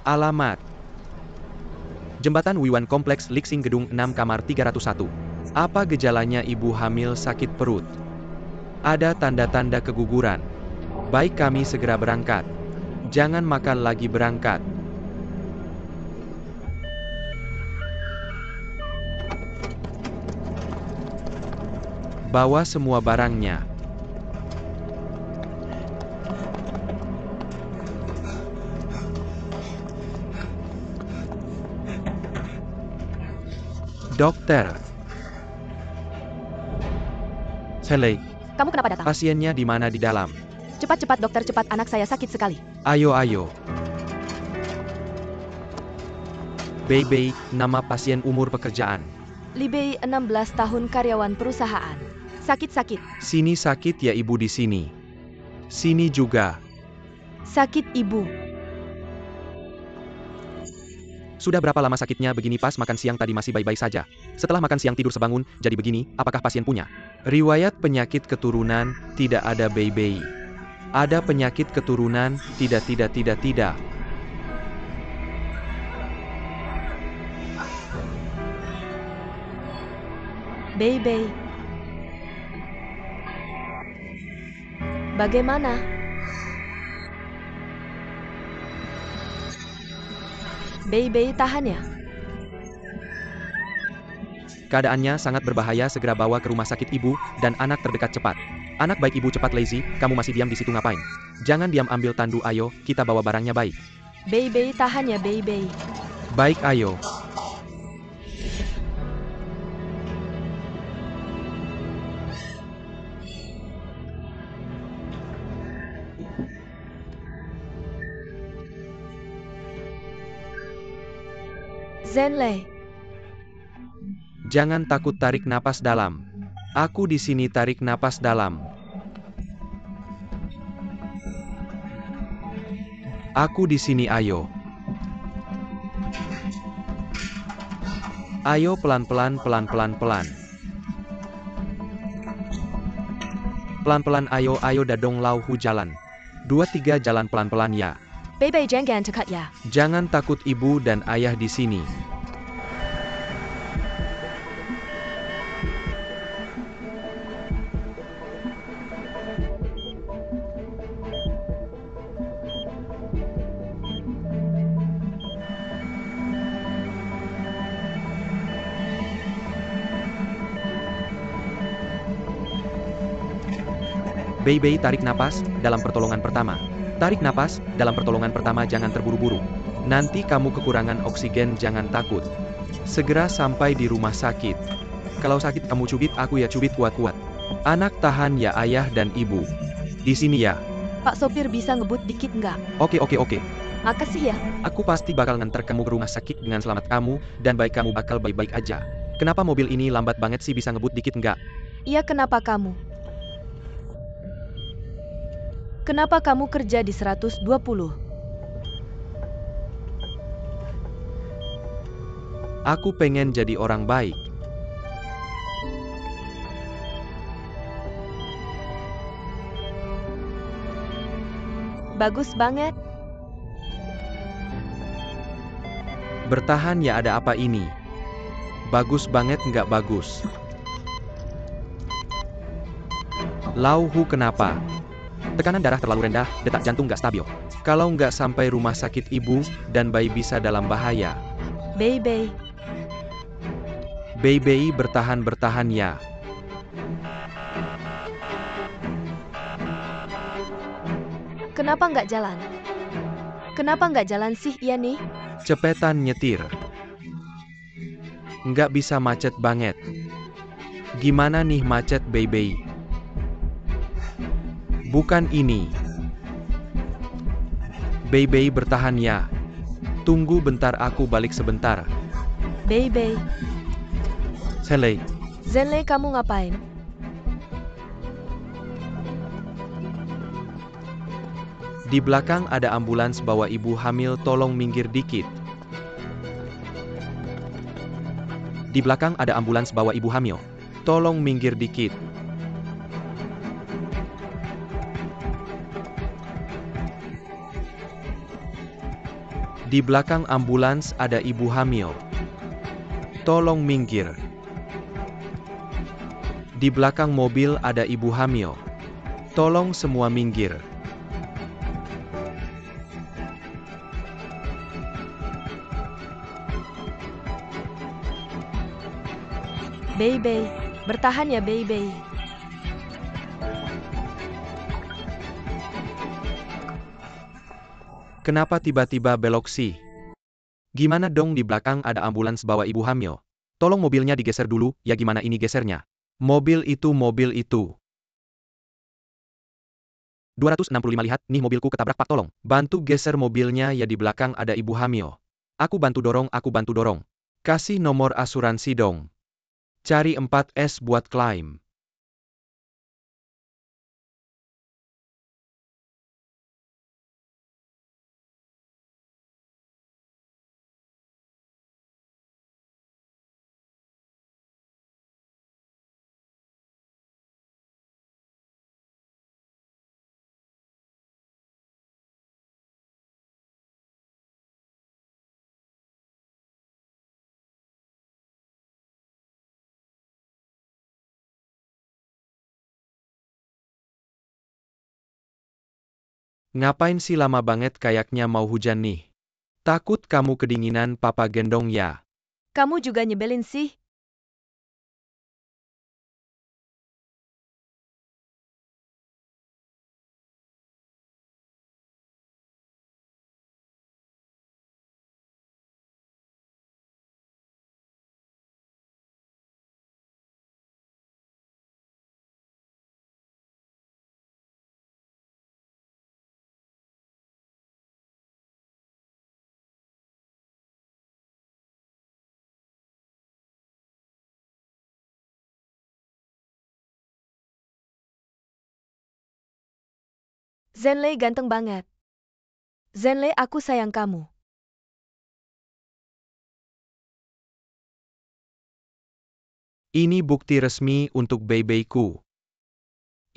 Alamat: Jembatan Wiwan Kompleks Lixing Gedung 6 Kamar 301. Apa gejalanya ibu hamil sakit perut? Ada tanda-tanda keguguran. Baik, kami segera berangkat. Jangan makan lagi, berangkat. Bawa semua barangnya. Dokter. Shelly, Kamu kenapa datang? pasiennya di mana di dalam? Cepat-cepat dokter, cepat, anak saya sakit sekali. Ayo, ayo. Baby, nama pasien, umur, pekerjaan. Libei 16 tahun, karyawan perusahaan. Sakit-sakit. Sini sakit ya ibu, di sini. Sini juga. Sakit ibu. Sudah berapa lama sakitnya begini? Pas makan siang tadi masih baik-baik saja. Setelah makan siang tidur sebangun, jadi begini. Apakah pasien punya riwayat penyakit keturunan? Tidak ada, baby. Ada penyakit keturunan? Tidak. Baby. Bagaimana? Baby, tahan ya. Keadaannya sangat berbahaya, segera bawa ke rumah sakit ibu dan anak terdekat cepat. Anak baik ibu, cepat. Lazy, kamu masih diam di situ ngapain? Jangan diam, ambil tandu, ayo, kita bawa barangnya, baik. Baby, tahan ya, baby. Baik, ayo. Zenlei. Jangan takut, tarik napas dalam. Aku di sini, tarik napas dalam. Aku di sini, ayo. Ayo, pelan-pelan. Pelan-pelan, ayo, dadong lauhu, jalan. 2-3, jalan pelan-pelan ya. Baby, jangan dekat ya. Jangan takut, ibu dan ayah di sini. Baby, tarik napas dalam pertolongan pertama. Tarik napas dalam pertolongan pertama, jangan terburu-buru. Nanti kamu kekurangan oksigen, jangan takut. Segera sampai di rumah sakit. Kalau sakit kamu cubit, aku ya cubit kuat-kuat. Anak tahan ya, ayah dan ibu. Di sini ya. Pak sopir, bisa ngebut dikit nggak? Oke. Makasih ya. Aku pasti bakal nganter kamu ke rumah sakit dengan selamat, kamu dan baik kamu bakal baik-baik aja. Kenapa mobil ini lambat banget sih, bisa ngebut dikit nggak? Iya, kenapa kamu? Kenapa kamu kerja di 120? Aku pengen jadi orang baik. Bagus banget. Bertahan ya, ada apa ini? Bagus banget, nggak bagus. Lauhu, kenapa? Tekanan darah terlalu rendah, detak jantung nggak stabil. Kalau nggak sampai rumah sakit, ibu dan bayi bisa dalam bahaya. Baby. Baby, bertahan ya. Kenapa nggak jalan? Kenapa nggak jalan sih, iya nih? Cepetan nyetir. Nggak bisa, macet banget. Gimana nih macet, baby? Bukan ini. Baby, bertahan ya. Tunggu bentar, aku balik sebentar. Baby. Shelly. Zenlei, kamu ngapain? Di belakang ada ambulans bawa ibu hamil, tolong minggir dikit. Di belakang ada ambulans bawa ibu hamil. Tolong minggir dikit. Di belakang ambulans ada ibu hamil. Tolong minggir. Di belakang mobil ada ibu hamil. Tolong semua minggir. Baby, bertahan ya baby. Kenapa tiba-tiba belok sih? Gimana dong di belakang ada ambulans bawa ibu hamil? Tolong mobilnya digeser dulu, ya gimana ini gesernya? Mobil itu. 265 lihat, nih mobilku ketabrak Pak tolong. Bantu geser mobilnya ya di belakang ada ibu hamil. Aku bantu dorong. Kasih nomor asuransi dong. Cari 4S buat klaim. Ngapain sih lama banget kayaknya mau hujan nih? Takut kamu kedinginan papa gendong ya. Kamu juga nyebelin sih. Zenlei ganteng banget. Zenlei, aku sayang kamu. Ini bukti resmi untuk babyku.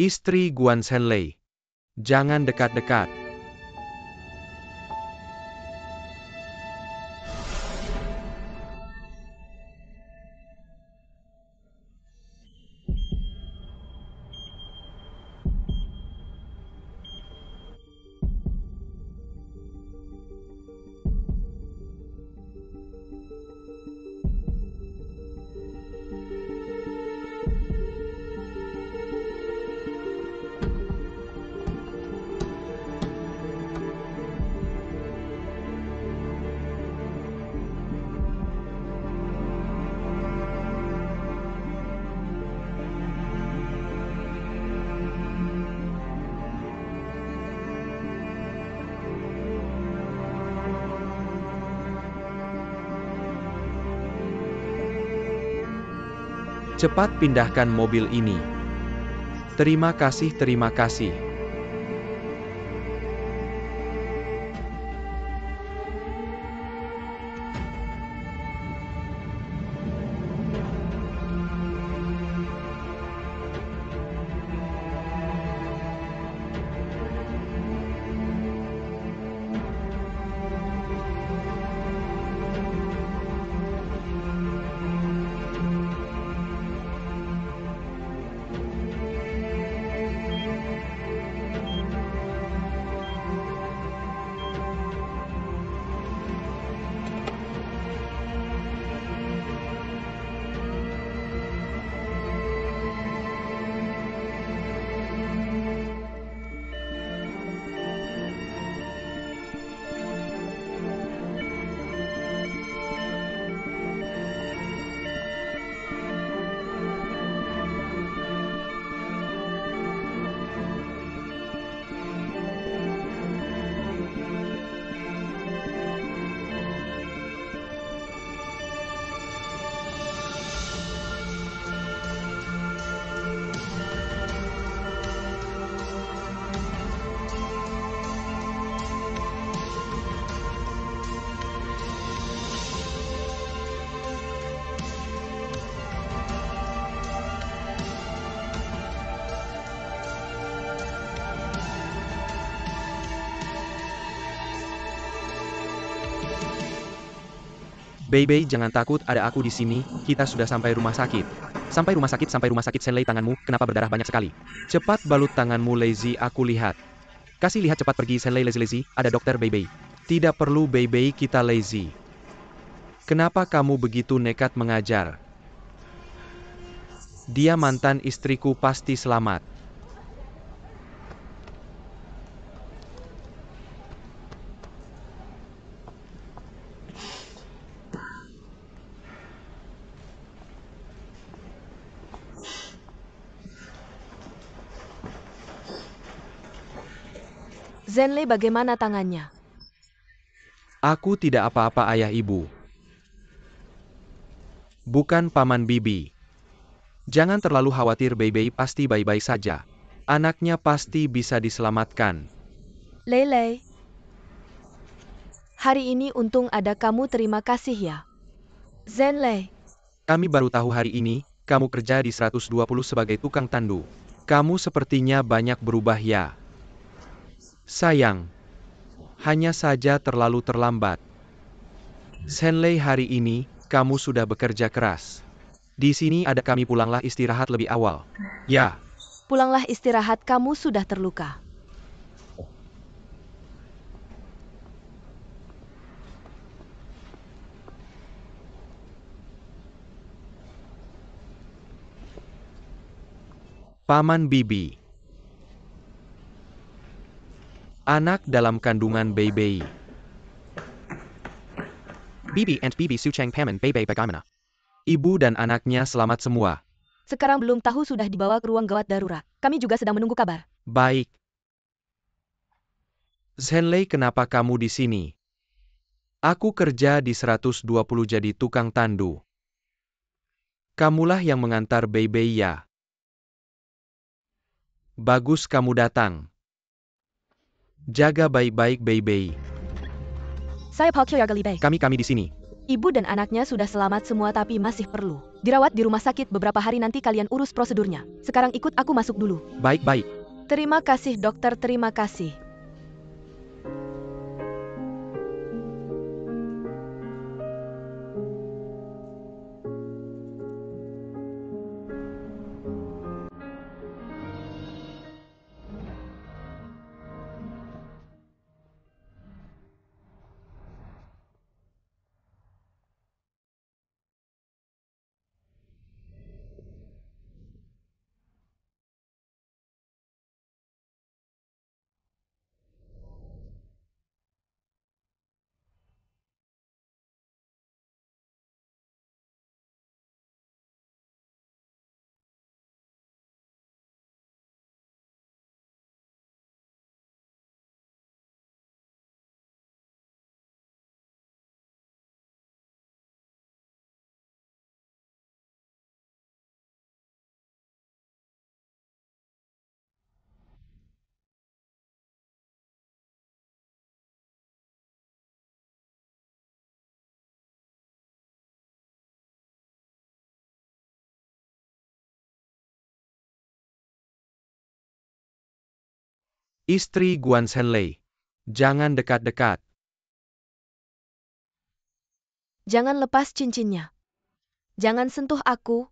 Istri Guan Zenlei. Jangan dekat-dekat. Cepat pindahkan mobil ini. Terima kasih. Baby, jangan takut, ada aku di sini. Kita sudah sampai rumah sakit. Sampai rumah sakit, Senlei, tanganmu, kenapa berdarah banyak sekali? Cepat balut tanganmu, Lazy, aku lihat. Kasih lihat cepat, pergi, Senlei, Lazy, ada dokter, Baby. Tidak perlu, Baby, kita Lazy. Kenapa kamu begitu nekat mengajar? Dia mantan istriku, pasti selamat. Zenlei bagaimana tangannya? Aku tidak apa-apa, ayah ibu. Bukan paman bibi. Jangan terlalu khawatir, Baby, pasti baik-baik saja. Anaknya pasti bisa diselamatkan. Lei. Hari ini untung ada kamu, terima kasih ya. Zenlei. Kami baru tahu hari ini, kamu kerja di 120 sebagai tukang tandu. Kamu sepertinya banyak berubah ya. Sayang. Hanya saja terlalu terlambat. Senlei, hari ini, kamu sudah bekerja keras. Di sini ada kami, pulanglah istirahat lebih awal. Ya. Pulanglah istirahat, kamu sudah terluka. Paman bibi. Anak dalam kandungan Baby. Bibi and Bibi Sucheng Paman Baby bagaimana? Ibu dan anaknya selamat semua. Sekarang belum tahu, sudah dibawa ke ruang gawat darurat. Kami juga sedang menunggu kabar. Baik. Zenlei, kenapa kamu di sini? Aku kerja di 120 jadi tukang tandu. Kamulah yang mengantar Baby ya? Bagus kamu datang. Jaga baik-baik Baby. Saya Palkyo Yargalibei. Kami di sini. Ibu dan anaknya sudah selamat semua, tapi masih perlu dirawat di rumah sakit beberapa hari, nanti kalian urus prosedurnya. Sekarang ikut aku masuk dulu. Baik-baik. Terima kasih dokter, terima kasih. Istri Guan Senlei. Jangan dekat-dekat. Jangan lepas cincinnya. Jangan sentuh aku.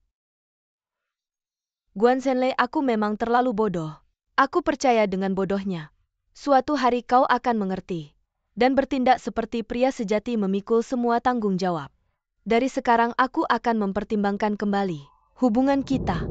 Guan Senlei, aku memang terlalu bodoh. Aku percaya dengan bodohnya. Suatu hari kau akan mengerti. Dan bertindak seperti pria sejati, memikul semua tanggung jawab. Dari sekarang aku akan mempertimbangkan kembali hubungan kita.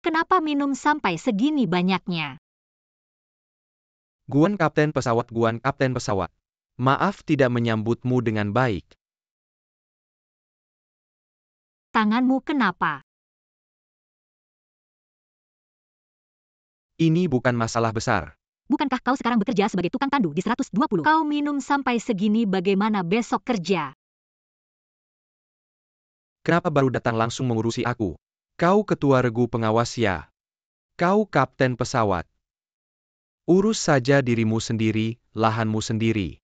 Kenapa minum sampai segini banyaknya? Guan Kapten Pesawat, Guan Kapten Pesawat. Maaf tidak menyambutmu dengan baik. Tanganmu kenapa? Ini bukan masalah besar. Bukankah kau sekarang bekerja sebagai tukang tandu di 120? Kau minum sampai segini, bagaimana besok kerja? Kenapa baru datang langsung mengurusi aku? Kau ketua regu pengawas ya? Kau kapten pesawat. Urus saja dirimu sendiri, lahanmu sendiri.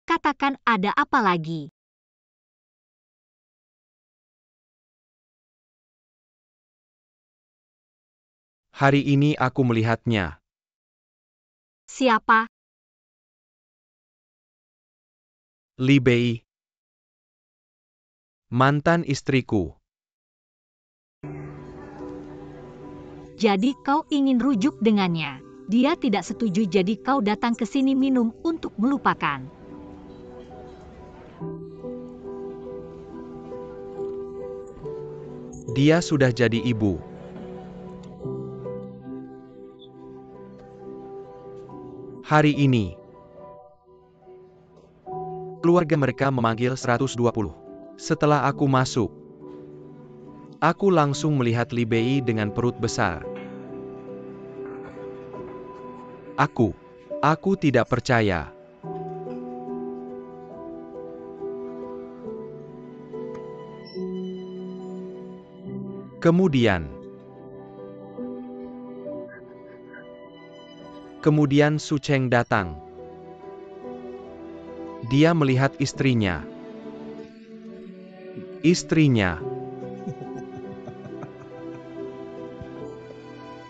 Katakan, ada apa lagi? Hari ini aku melihatnya. Siapa? Li Bei. Mantan istriku. Jadi kau ingin rujuk dengannya. Dia tidak setuju, jadi kau datang ke sini minum untuk melupakan. Dia sudah jadi ibu. Hari ini, keluarga mereka memanggil 120. Setelah aku masuk, aku langsung melihat Li Bei dengan perut besar. Aku tidak percaya. Kemudian Su Cheng datang. Dia melihat istrinya.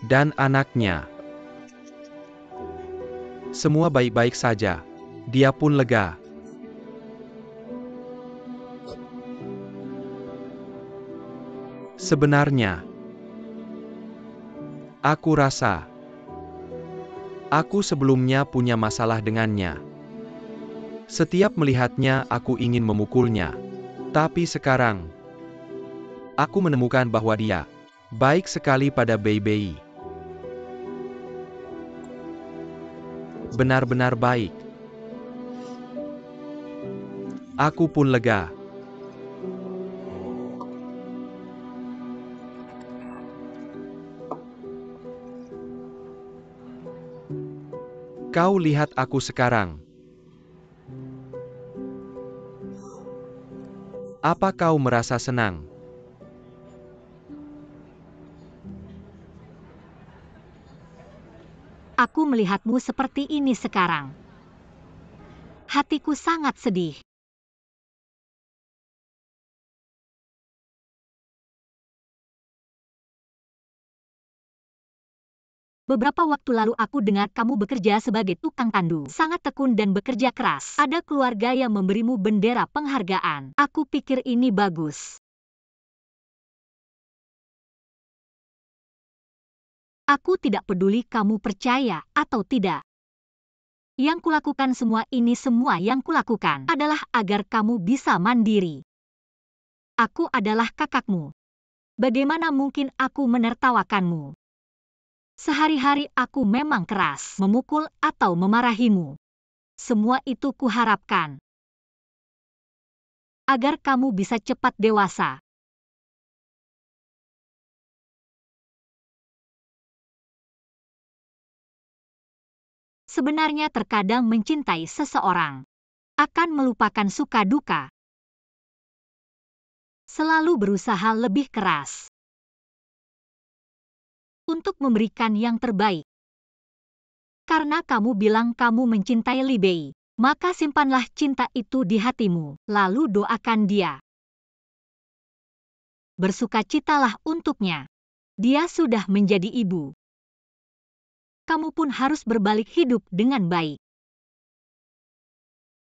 Dan anaknya. Semua baik-baik saja. Dia pun lega. Sebenarnya, aku rasa aku sebelumnya punya masalah dengannya. Setiap melihatnya aku ingin memukulnya. Tapi sekarang, aku menemukan bahwa dia baik sekali pada Bei Bei. Benar-benar baik. Aku pun lega. Kau lihat aku sekarang. Apa kau merasa senang? Aku melihatmu seperti ini sekarang. Hatiku sangat sedih. Beberapa waktu lalu aku dengar kamu bekerja sebagai tukang tandu. Sangat tekun dan bekerja keras. Ada keluarga yang memberimu bendera penghargaan. Aku pikir ini bagus. Aku tidak peduli kamu percaya atau tidak. Yang kulakukan semua yang kulakukan adalah agar kamu bisa mandiri. Aku adalah kakakmu. Bagaimana mungkin aku menertawakanmu? Sehari-hari aku memang keras, memukul atau memarahimu. Semua itu kuharapkan agar kamu bisa cepat dewasa. Sebenarnya terkadang mencintai seseorang akan melupakan suka duka. Selalu berusaha lebih keras untuk memberikan yang terbaik. Karena kamu bilang kamu mencintai Li Bei, maka simpanlah cinta itu di hatimu, lalu doakan dia. Bersukacitalah untuknya. Dia sudah menjadi ibu. Kamu pun harus berbalik hidup dengan baik.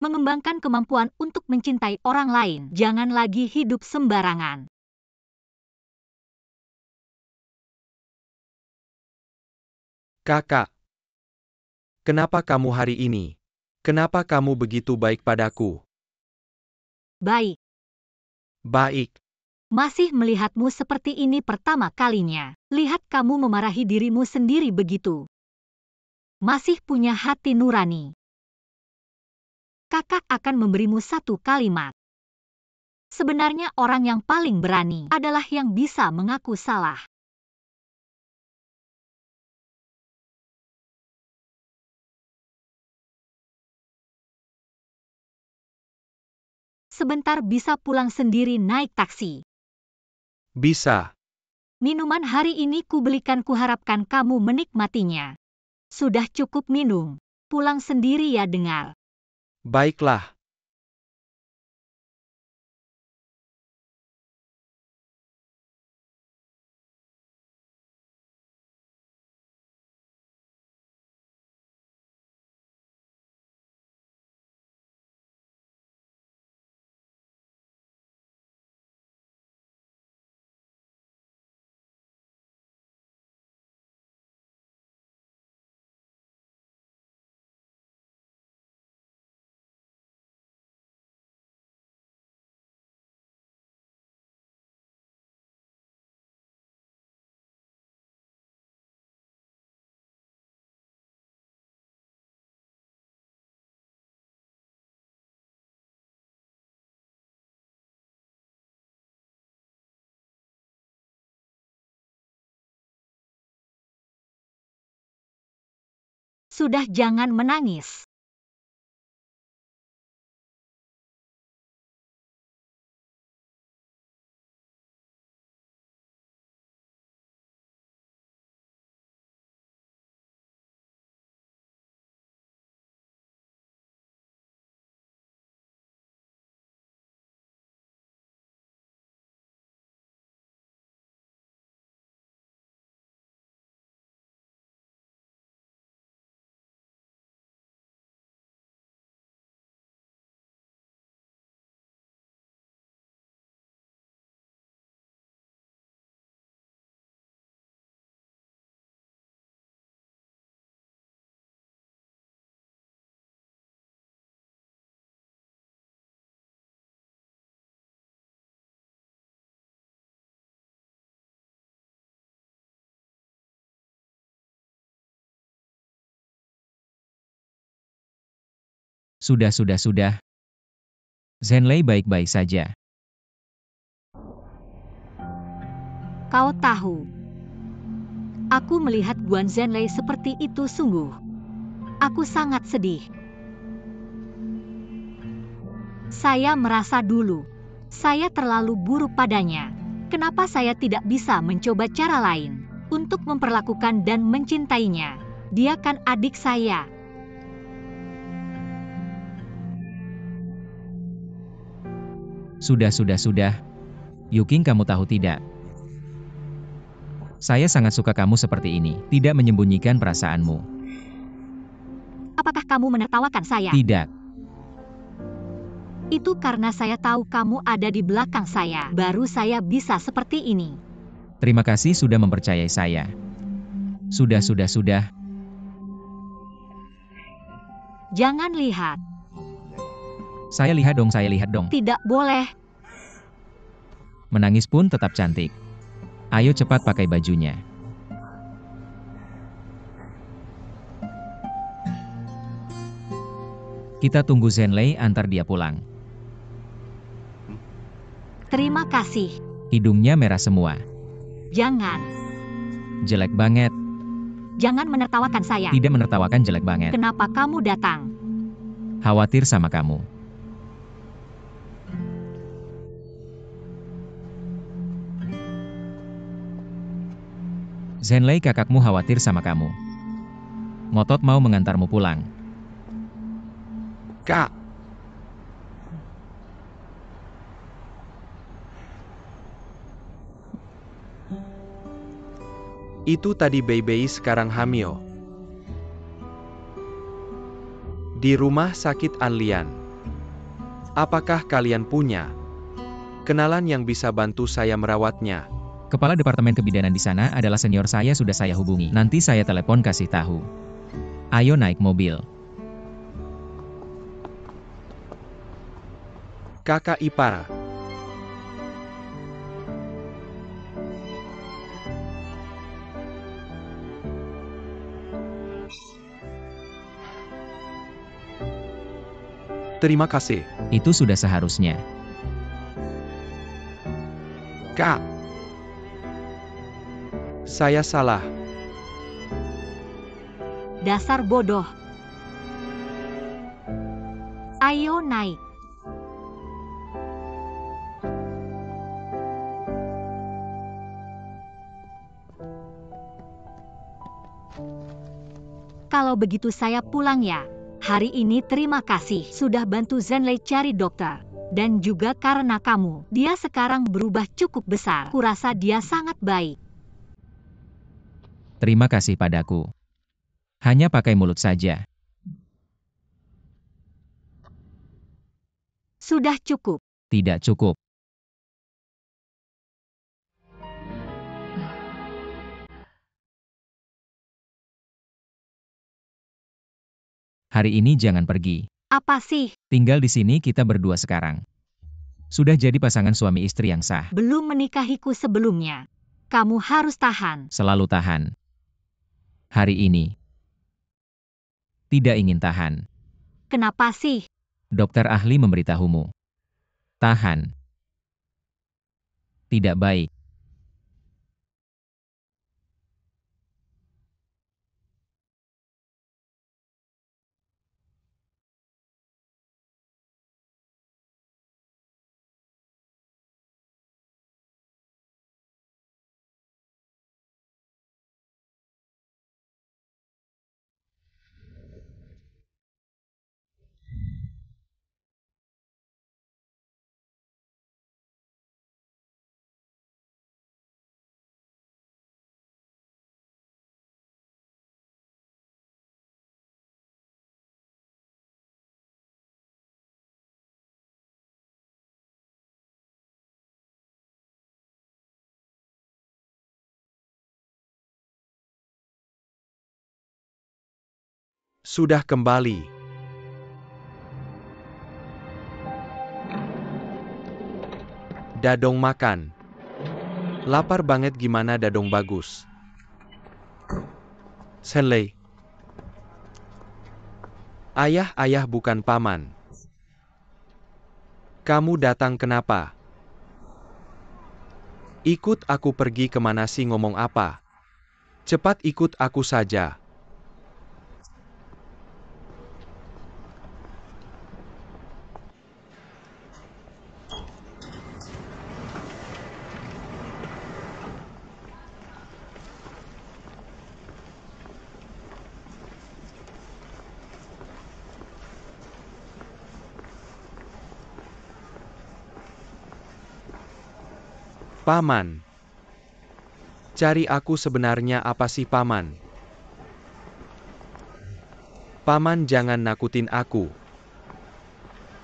Mengembangkan kemampuan untuk mencintai orang lain. Jangan lagi hidup sembarangan. Kakak, kenapa kamu hari ini? Kenapa kamu begitu baik padaku? Baik, Baik. masih melihatmu seperti ini pertama kalinya. Lihat kamu memarahi dirimu sendiri begitu. Masih punya hati nurani. Kakak akan memberimu satu kalimat. Sebenarnya orang yang paling berani adalah yang bisa mengaku salah. Sebentar bisa pulang sendiri naik taksi. Bisa. Minuman hari ini kubelikan, kuharapkan kamu menikmatinya. Sudah cukup minum. Pulang sendiri ya, dengar. Baiklah. Sudah, jangan menangis. Sudah. Zhenlei baik-baik saja. Kau tahu, aku melihat Guan Zhenlei seperti itu sungguh. Aku sangat sedih. Saya merasa dulu, saya terlalu buruk padanya. Kenapa saya tidak bisa mencoba cara lain untuk memperlakukan dan mencintainya? Dia kan adik saya. Sudah. Yuking, kamu tahu tidak? Saya sangat suka kamu seperti ini, tidak menyembunyikan perasaanmu. Apakah kamu menertawakan saya? Tidak. Itu karena saya tahu kamu ada di belakang saya. Baru saya bisa seperti ini. Terima kasih sudah mempercayai saya. Sudah. Jangan lihat. Saya lihat dong. Tidak boleh. Menangis pun tetap cantik. Ayo cepat pakai bajunya. Kita tunggu Zhenlei antar dia pulang. Terima kasih. Hidungnya merah semua. Jangan. Jelek banget. Jangan menertawakan saya. Tidak menertawakan, jelek banget. Kenapa kamu datang? Khawatir sama kamu. Zhenlei, kakakmu khawatir sama kamu. Ngotot mau mengantarmu pulang. Kak. Itu tadi Bei sekarang hamil. Di rumah sakit Anlian. Apakah kalian punya kenalan yang bisa bantu saya merawatnya? Kepala Departemen Kebidanan di sana adalah senior saya, sudah saya hubungi. Nanti saya telepon kasih tahu. Ayo naik mobil. Kakak ipar. Terima kasih. Itu sudah seharusnya. Kak. Saya salah. Dasar bodoh. Ayo naik. Kalau begitu saya pulang ya. Hari ini terima kasih sudah bantu Zenlei cari dokter. Dan juga karena kamu, dia sekarang berubah cukup besar. Kurasa dia sangat baik. Terima kasih padaku. Hanya pakai mulut saja. Sudah cukup. Tidak cukup. Hari ini jangan pergi. Apa sih? Tinggal di sini kita berdua sekarang. Sudah jadi pasangan suami istri yang sah. Belum menikahiku sebelumnya. Kamu harus tahan. Selalu tahan. Hari ini. Tidak ingin tahan. Kenapa sih? Dokter ahli memberitahumu. Tahan. Tidak baik. Sudah kembali. Dadong makan. Lapar banget, gimana dadong bagus? Zenlei. Ayah bukan paman. Kamu datang kenapa? Ikut aku pergi kemana sih, ngomong apa? Cepat ikut aku saja. Paman. Cari aku sebenarnya apa sih, Paman? Paman jangan nakutin aku.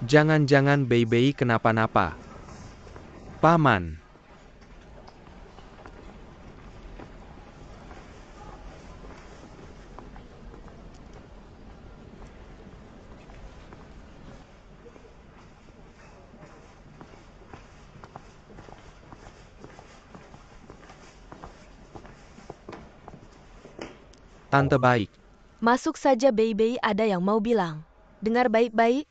Jangan-jangan Bei kenapa-napa. Paman. Tante baik. Masuk saja, Bei, ada yang mau bilang. Dengar baik-baik.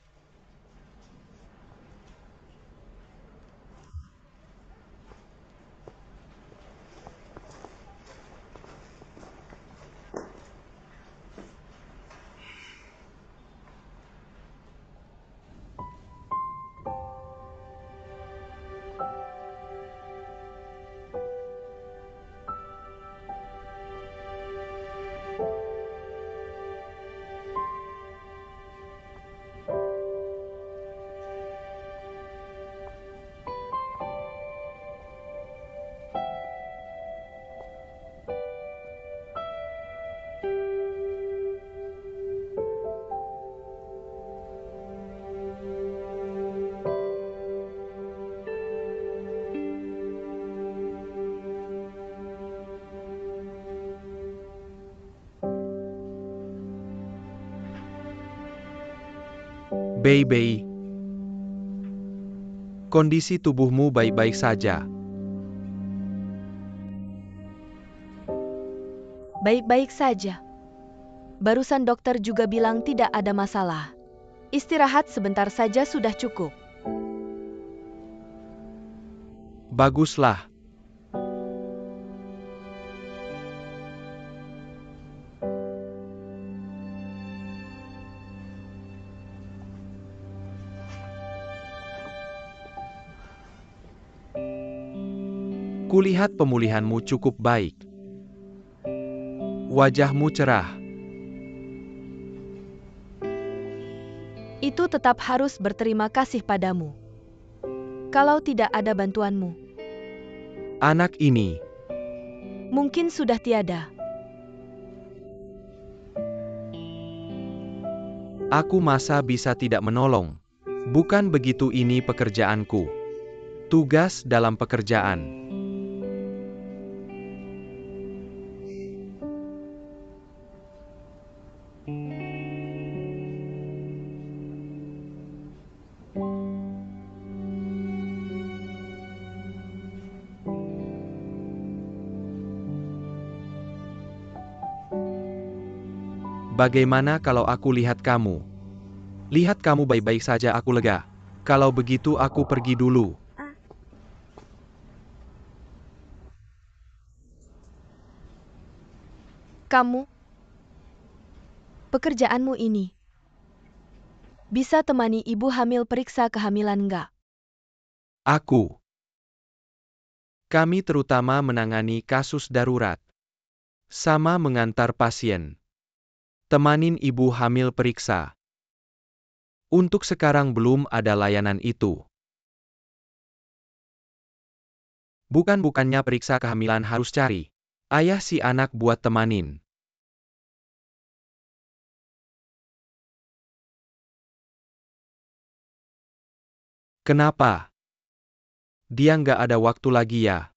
Baby, kondisi tubuhmu baik-baik saja. Baik-baik saja. Barusan dokter juga bilang tidak ada masalah. Istirahat sebentar saja sudah cukup. Baguslah. Kulihat pemulihanmu cukup baik. Wajahmu cerah. Itu tetap harus berterima kasih padamu. Kalau tidak ada bantuanmu, Anak ini, mungkin sudah tiada. aku masa bisa tidak menolong. Bukan begitu, ini pekerjaanku. Tugas dalam pekerjaan. Bagaimana kalau aku lihat kamu? Lihat kamu baik-baik saja, aku lega. Kalau begitu aku pergi dulu. Kamu, pekerjaanmu ini, bisa temani ibu hamil periksa kehamilan enggak? Kami terutama menangani kasus darurat. Sama mengantar pasien. Temanin ibu hamil periksa. Untuk sekarang belum ada layanan itu. Bukan-bukannya periksa kehamilan harus cari ayah si anak buat temanin. Kenapa? Dia nggak ada waktu lagi ya?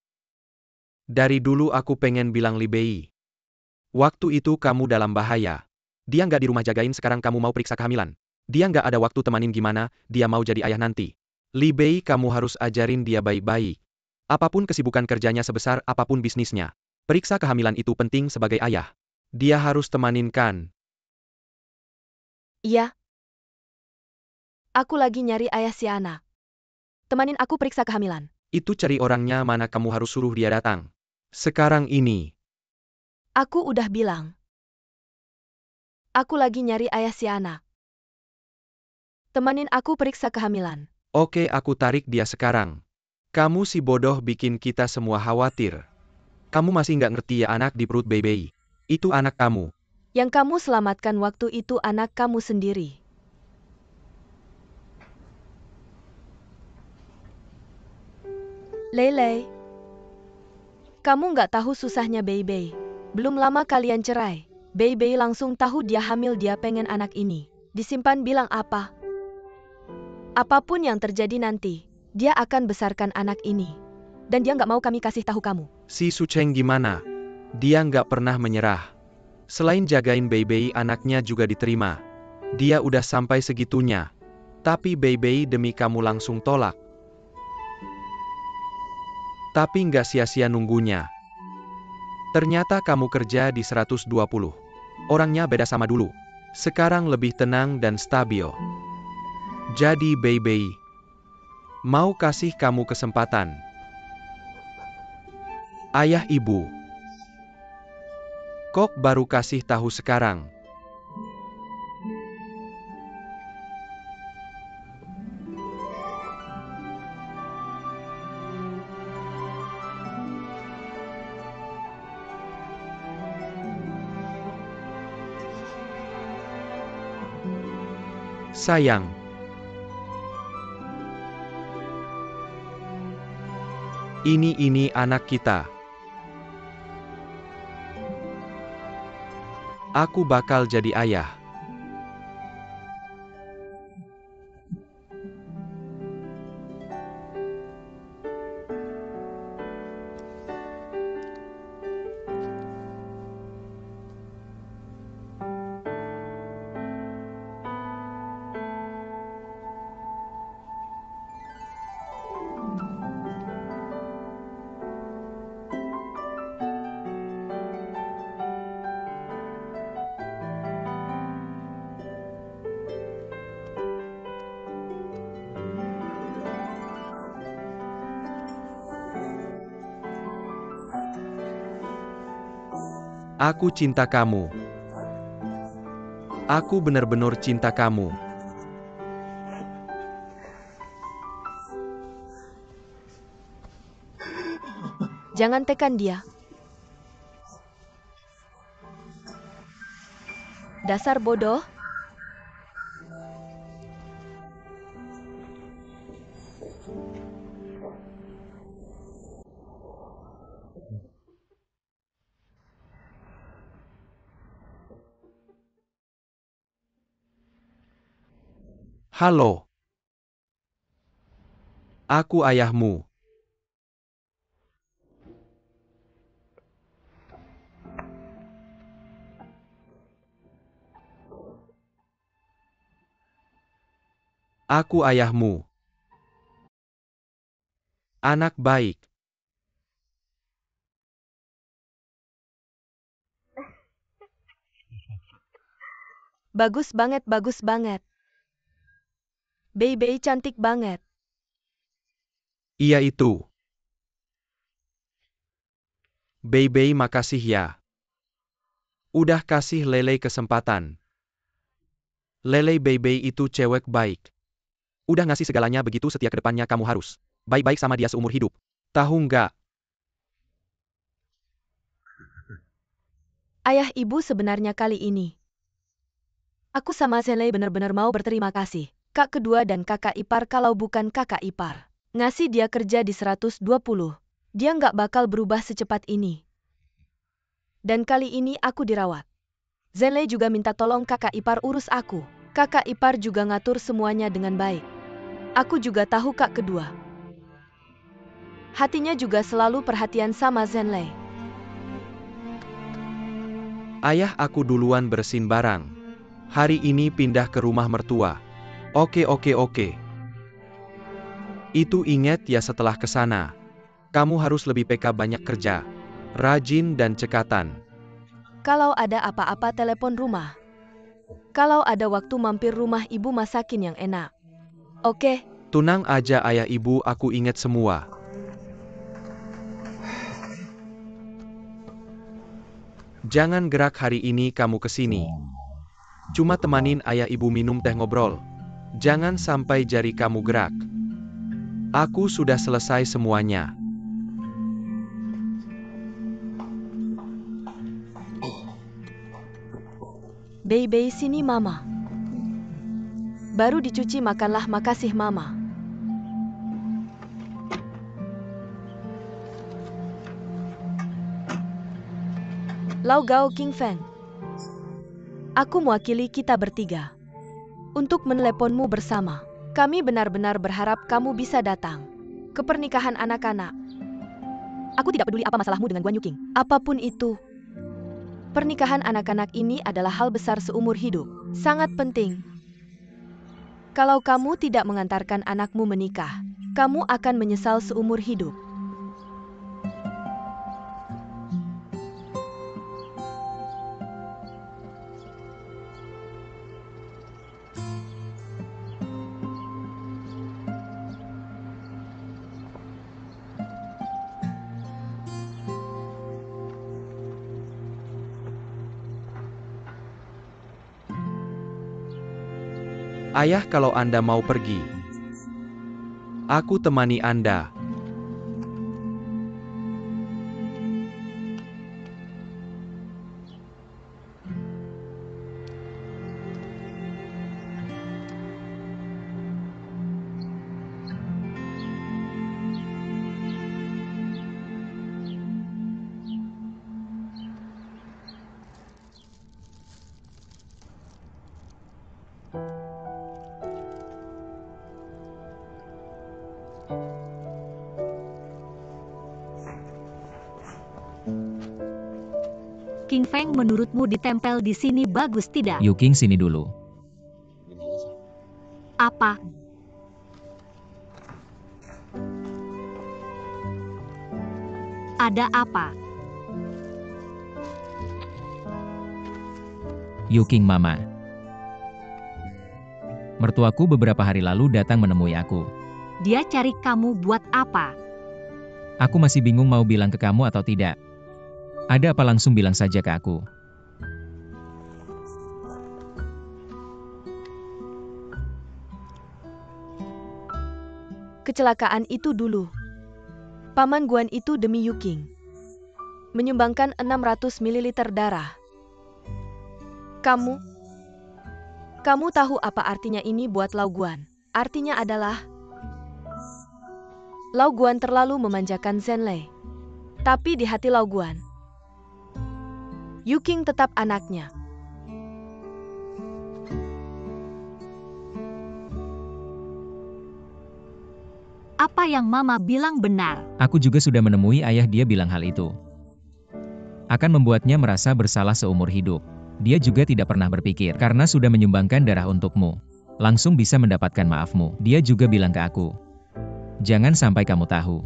Dari dulu aku pengen bilang Libei. Waktu itu kamu dalam bahaya. Dia nggak di rumah jagain, sekarang kamu mau periksa kehamilan. Dia nggak ada waktu temanin, gimana dia mau jadi ayah nanti? Libei, kamu harus ajarin dia baik-baik. Apapun kesibukan kerjanya, sebesar apapun bisnisnya, periksa kehamilan itu penting sebagai ayah. Dia harus temanin kan? Iya. Aku lagi nyari ayah si anak. Temanin aku periksa kehamilan. Itu cari orangnya mana, kamu harus suruh dia datang. Sekarang ini. Aku udah bilang. Aku lagi nyari ayah si anak. Temanin aku periksa kehamilan. Oke, aku tarik dia sekarang. Kamu si bodoh bikin kita semua khawatir. Kamu masih nggak ngerti ya, anak di perut Baby. Itu anak kamu. Yang kamu selamatkan waktu itu anak kamu sendiri. Lele. Kamu nggak tahu susahnya Baby. Belum lama kalian cerai. Baby langsung tahu dia hamil, dia pengen anak ini. Disimpan, bilang apa? Apapun yang terjadi nanti, dia akan besarkan anak ini. Dan dia nggak mau kami kasih tahu kamu. Si Suceng gimana? Dia nggak pernah menyerah. Selain jagain Baby, anaknya juga diterima. Dia udah sampai segitunya. Tapi Baby demi kamu langsung tolak. Tapi nggak sia-sia nunggunya. Ternyata kamu kerja di 120. Orangnya beda sama dulu. Sekarang lebih tenang dan stabil. Jadi Baby mau kasih kamu kesempatan. Ayah ibu. Kok baru kasih tahu sekarang? Sayang. Ini anak kita. Aku bakal jadi ayah. Aku cinta kamu. Aku benar-benar cinta kamu. Jangan tekan dia. Dasar bodoh. Halo. Aku ayahmu. Aku ayahmu. Anak baik. Bagus banget, bagus banget. Baby cantik banget. Iya itu. Baby makasih ya. Udah kasih Lele kesempatan. Lele Baby itu cewek baik. Udah ngasih segalanya begitu setia ke depannya kamu harus baik-baik sama dia seumur hidup. Tahu nggak? Ayah ibu sebenarnya kali ini. Aku sama Zenlei benar-benar mau berterima kasih. Kak kedua dan kakak ipar kalau bukan kakak ipar. Ngasih dia kerja di 120. Dia nggak bakal berubah secepat ini. Dan kali ini aku dirawat. Zenlei juga minta tolong kakak ipar urus aku. Kakak ipar juga ngatur semuanya dengan baik. Aku juga tahu kak kedua. Hatinya juga selalu perhatian sama Zenlei. Ayah aku duluan bersin barang. Hari ini pindah ke rumah mertua. Oke. Itu ingat ya setelah ke sana. Kamu harus lebih peka banyak kerja. Rajin dan cekatan. Kalau ada apa-apa telepon rumah. Kalau ada waktu mampir rumah ibu masakin yang enak. Oke? Tunang aja ayah ibu aku ingat semua. Jangan gerak hari ini kamu kesini. Cuma temanin ayah ibu minum teh ngobrol. Jangan sampai jari kamu gerak. Aku sudah selesai semuanya. Baby sini mama. Baru dicuci makanlah makasih mama. Lau Gao King Feng. Aku mewakili kita bertiga. Untuk meneleponmu bersama. Kami benar-benar berharap kamu bisa datang. Ke pernikahan anak-anak. Aku tidak peduli apa masalahmu dengan Guan Yu King. Apapun itu. Pernikahan anak-anak ini adalah hal besar seumur hidup. Sangat penting. Kalau kamu tidak mengantarkan anakmu menikah, kamu akan menyesal seumur hidup. Ayah kalau Anda mau pergi, aku temani Anda. King Feng, menurutmu ditempel di sini bagus tidak? Yu King sini dulu. Apa? Ada apa? Yu King Mama. Mertuaku beberapa hari lalu datang menemui aku. Dia cari kamu buat apa? Aku masih bingung mau bilang ke kamu atau tidak. Ada apa langsung bilang saja ke aku. Kecelakaan itu dulu. Paman Guan itu demi Yuking menyumbangkan 600 ml darah. Kamu tahu apa artinya ini buat Lao Guan? Artinya adalah Lao Guan terlalu memanjakan Zhenlei. Tapi di hati Lao Guan, Yuking tetap anaknya. Apa yang Mama bilang benar. Aku juga sudah menemui ayah, dia bilang hal itu akan membuatnya merasa bersalah seumur hidup. Dia juga tidak pernah berpikir karena sudah menyumbangkan darah untukmu, langsung bisa mendapatkan maafmu. Dia juga bilang ke aku, jangan sampai kamu tahu.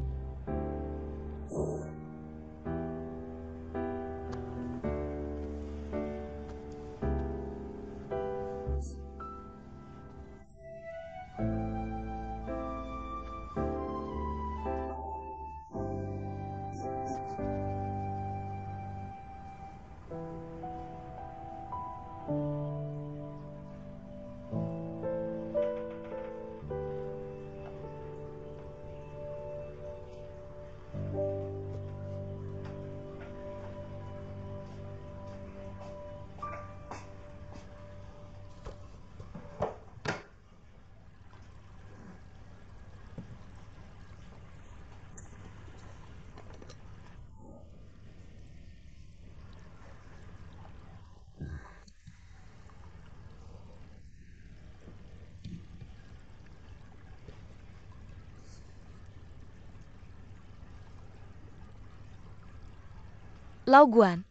Lao Guan,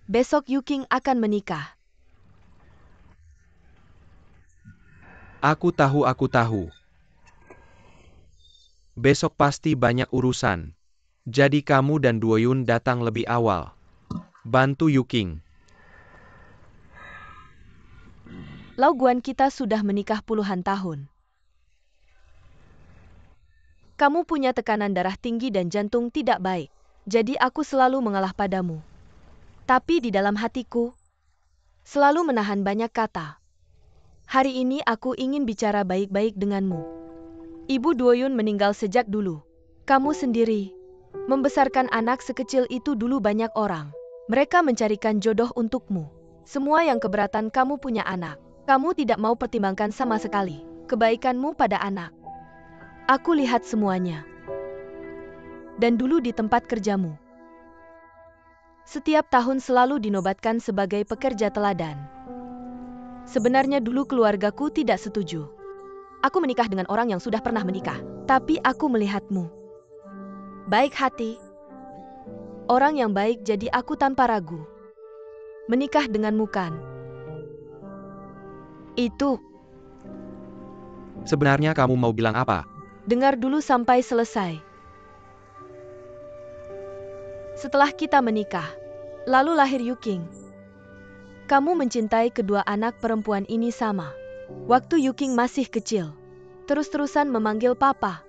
besok Yuking akan menikah. Aku tahu. Besok pasti banyak urusan. Jadi kamu dan Duoyun datang lebih awal. Bantu Yuking. Lao Guan, kita sudah menikah puluhan tahun. Kamu punya tekanan darah tinggi dan jantung tidak baik. Jadi aku selalu mengalah padamu. Tapi di dalam hatiku, selalu menahan banyak kata. Hari ini aku ingin bicara baik-baik denganmu. Ibu Duoyun meninggal sejak dulu. Kamu sendiri membesarkan anak sekecil itu dulu. Banyak orang, mereka mencarikan jodoh untukmu. Semua yang keberatan kamu punya anak. Kamu tidak mau pertimbangkan sama sekali kebaikanmu pada anak. Aku lihat semuanya. Dan dulu di tempat kerjamu, setiap tahun selalu dinobatkan sebagai pekerja teladan. Sebenarnya dulu keluargaku tidak setuju. Aku menikah dengan orang yang sudah pernah menikah. Tapi aku melihatmu baik hati, orang yang baik, jadi aku tanpa ragu menikah denganmu kan. Itu. Sebenarnya kamu mau bilang apa? Dengar dulu sampai selesai. Setelah kita menikah, lalu lahir Yuking. Kamu mencintai kedua anak perempuan ini sama. Waktu Yuking masih kecil, terus-terusan memanggil papa.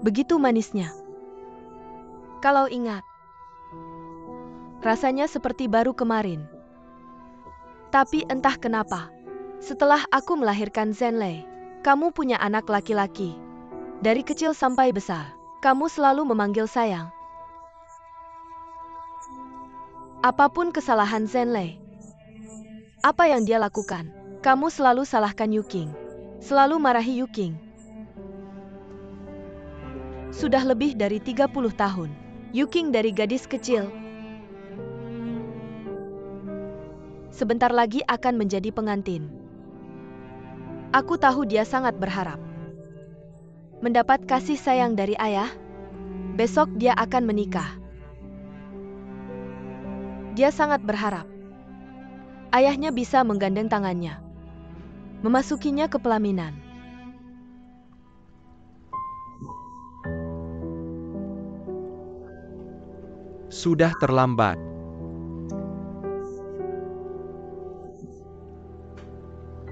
Begitu manisnya. Kalau ingat, rasanya seperti baru kemarin. Tapi entah kenapa, setelah aku melahirkan Zhenlei, kamu punya anak laki-laki. Dari kecil sampai besar, kamu selalu memanggil sayang. Apapun kesalahan Zhenlei, apa yang dia lakukan, kamu selalu salahkan Yuking. Selalu marahi Yuking. Sudah lebih dari 30 tahun, Yuking dari gadis kecil, sebentar lagi akan menjadi pengantin. Aku tahu dia sangat berharap mendapat kasih sayang dari ayah. Besok dia akan menikah. Dia sangat berharap ayahnya bisa menggandeng tangannya, memasukinya ke pelaminan. Sudah terlambat.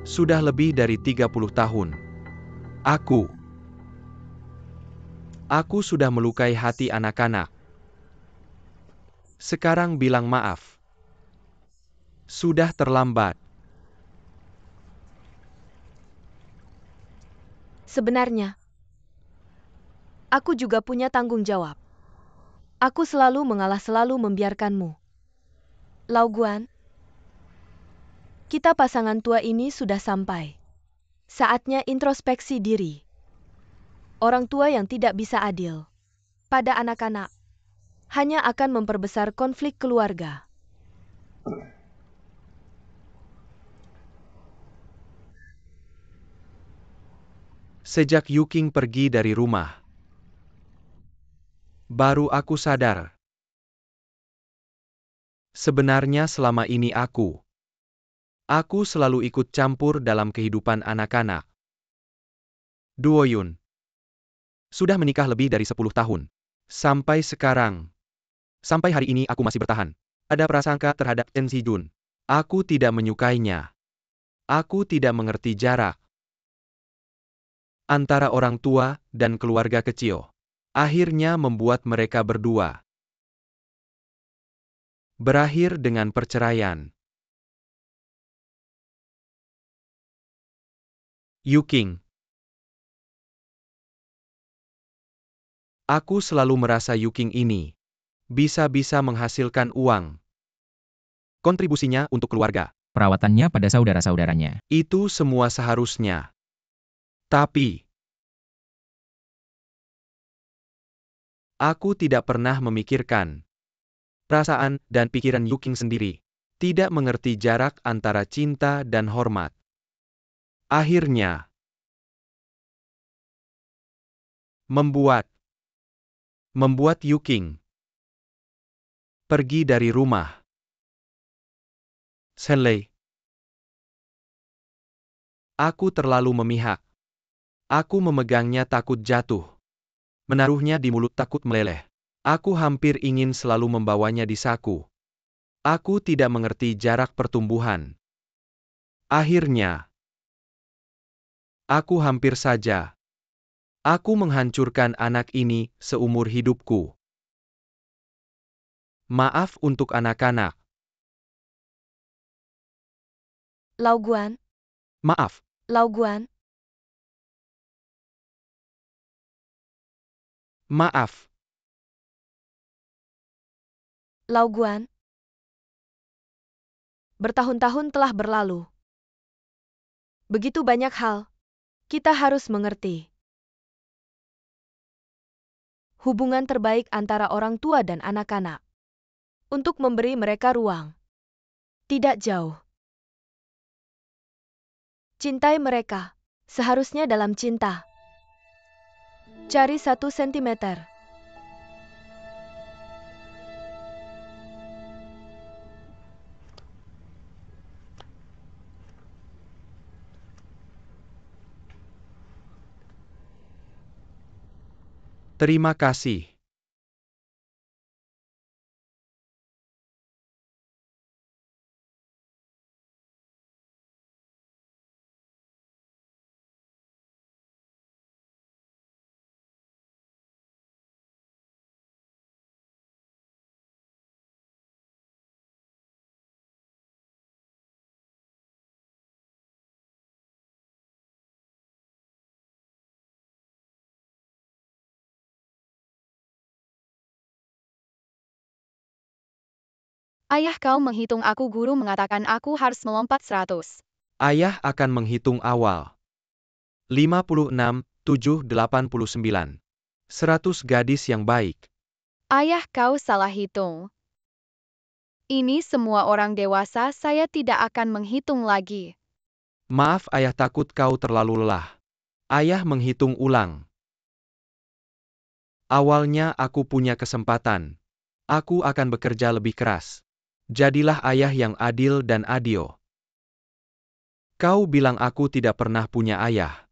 Sudah lebih dari 30 tahun. Aku sudah melukai hati anak-anak. Sekarang bilang maaf. Sudah terlambat. Sebenarnya, aku juga punya tanggung jawab. Aku selalu mengalah, selalu membiarkanmu. Lau Guan, kita pasangan tua ini sudah sampai. Saatnya introspeksi diri. Orang tua yang tidak bisa adil pada anak-anak hanya akan memperbesar konflik keluarga. Sejak Yuking pergi dari rumah, baru aku sadar. Sebenarnya selama ini aku selalu ikut campur dalam kehidupan anak-anak. Duo Yun sudah menikah lebih dari 10 tahun. Sampai sekarang. Sampai hari ini aku masih bertahan. Ada prasangka terhadap Chen Zijun. Aku tidak menyukainya. Aku tidak mengerti jarak antara orang tua dan keluarga kecil. Akhirnya membuat mereka berdua berakhir dengan perceraian. Yuking. Aku selalu merasa Yuking ini bisa-bisa menghasilkan uang. Kontribusinya untuk keluarga. Perawatannya pada saudara-saudaranya. Itu semua seharusnya. Tapi aku tidak pernah memikirkan perasaan dan pikiran Yuking sendiri. Tidak mengerti jarak antara cinta dan hormat. Akhirnya membuat Yuking pergi dari rumah. Shenlei. Aku terlalu memihak. Aku memegangnya takut jatuh. Menaruhnya di mulut takut meleleh. Aku hampir ingin selalu membawanya di saku. Aku tidak mengerti jarak pertumbuhan. Akhirnya, aku hampir saja. Aku menghancurkan anak ini seumur hidupku. Maaf untuk anak-anak. Lau Guan, Maaf. Lau Guan, Maaf. Lau Guan. Bertahun-tahun telah berlalu. Begitu banyak hal. Kita harus mengerti. Hubungan terbaik antara orang tua dan anak-anak. Untuk memberi mereka ruang. Tidak jauh. Cintai mereka. Seharusnya dalam cinta. Cari 1 sentimeter. Terima kasih. Ayah kau menghitung aku, guru mengatakan aku harus melompat 100. Ayah akan menghitung awal. 56, 7, 89. 100 gadis yang baik. Ayah kau salah hitung. Ini semua orang dewasa, saya tidak akan menghitung lagi. Maaf ayah, takut kau terlalu lelah. Ayah menghitung ulang. Awalnya aku punya kesempatan. Aku akan bekerja lebih keras. Jadilah ayah yang adil dan adil. Kau bilang aku tidak pernah punya ayah.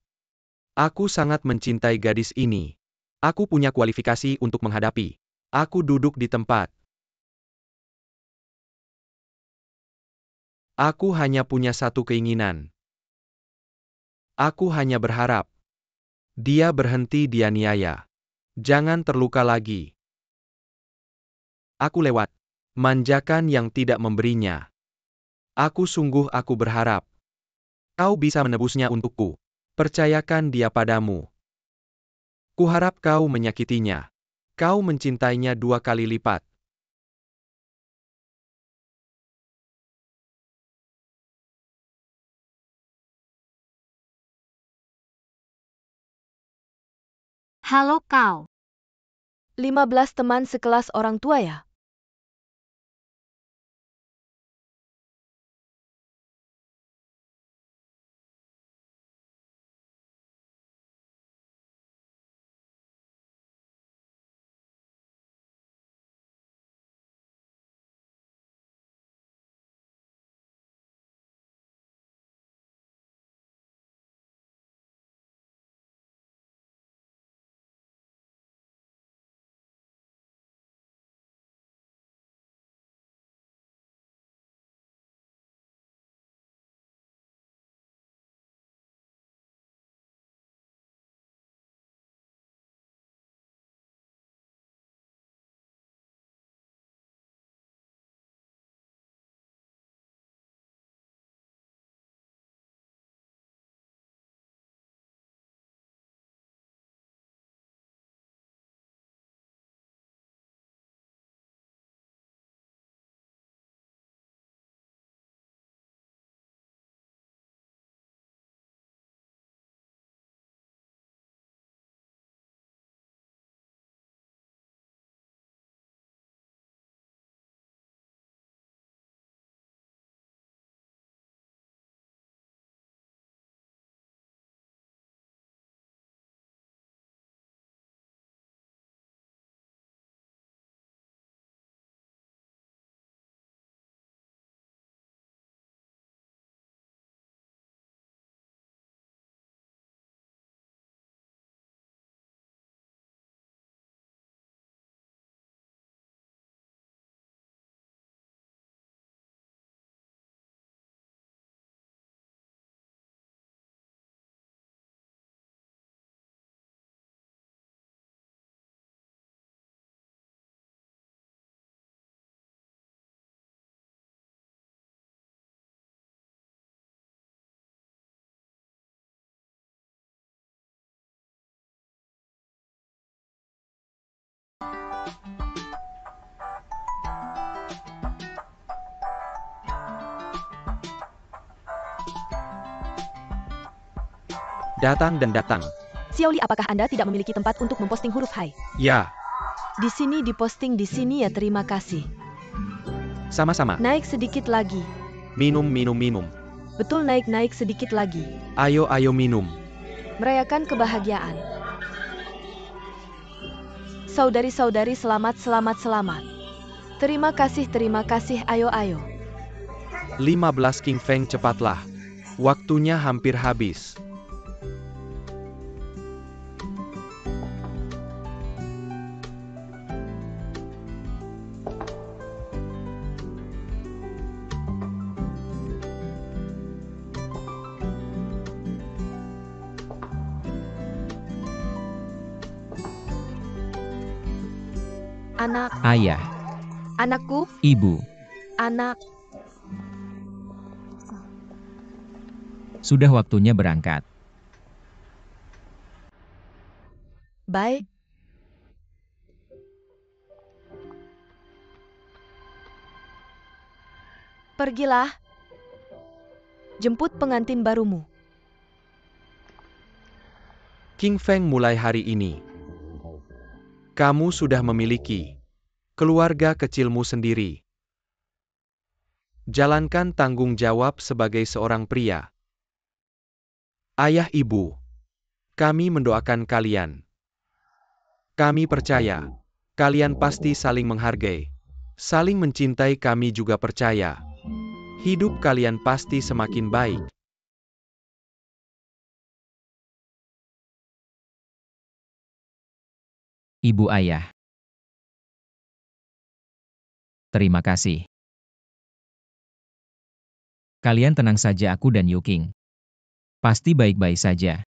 Aku sangat mencintai gadis ini. Aku punya kualifikasi untuk menghadapi. Aku duduk di tempat. Aku hanya punya satu keinginan. Aku hanya berharap dia berhenti dianiaya. Jangan terluka lagi. Aku lewat. manjakan yang tidak memberinya. Aku berharap kau bisa menebusnya untukku. Percayakan dia padamu. Kuharap kau menyakitinya. Kau mencintainya 2 kali lipat. Halo kau. 15 teman sekelas orang tua ya? Datang dan datang. Xiaoli, apakah Anda tidak memiliki tempat untuk memposting huruf hai? Ya, Di sini diposting di sini ya, terima kasih. sama-sama. Naik sedikit lagi. Minum. Betul, naik sedikit lagi. Ayo minum. Merayakan kebahagiaan. Saudari-saudari, selamat. Terima kasih, ayo. 15 King Feng, cepatlah. Waktunya hampir habis. Anak, Ayah, anakku, ibu, anak. sudah waktunya berangkat. Baik. Pergilah. Jemput pengantin barumu. King Feng, mulai hari ini kamu sudah memiliki keluarga kecilmu sendiri. Jalankan tanggung jawab sebagai seorang pria. Ayah, ibu, kami mendoakan kalian. Kami percaya kalian pasti saling menghargai, saling mencintai. Kami juga percaya hidup kalian pasti semakin baik. Ibu, ayah, terima kasih. Kalian tenang saja, aku dan Yuking. Pasti baik-baik saja.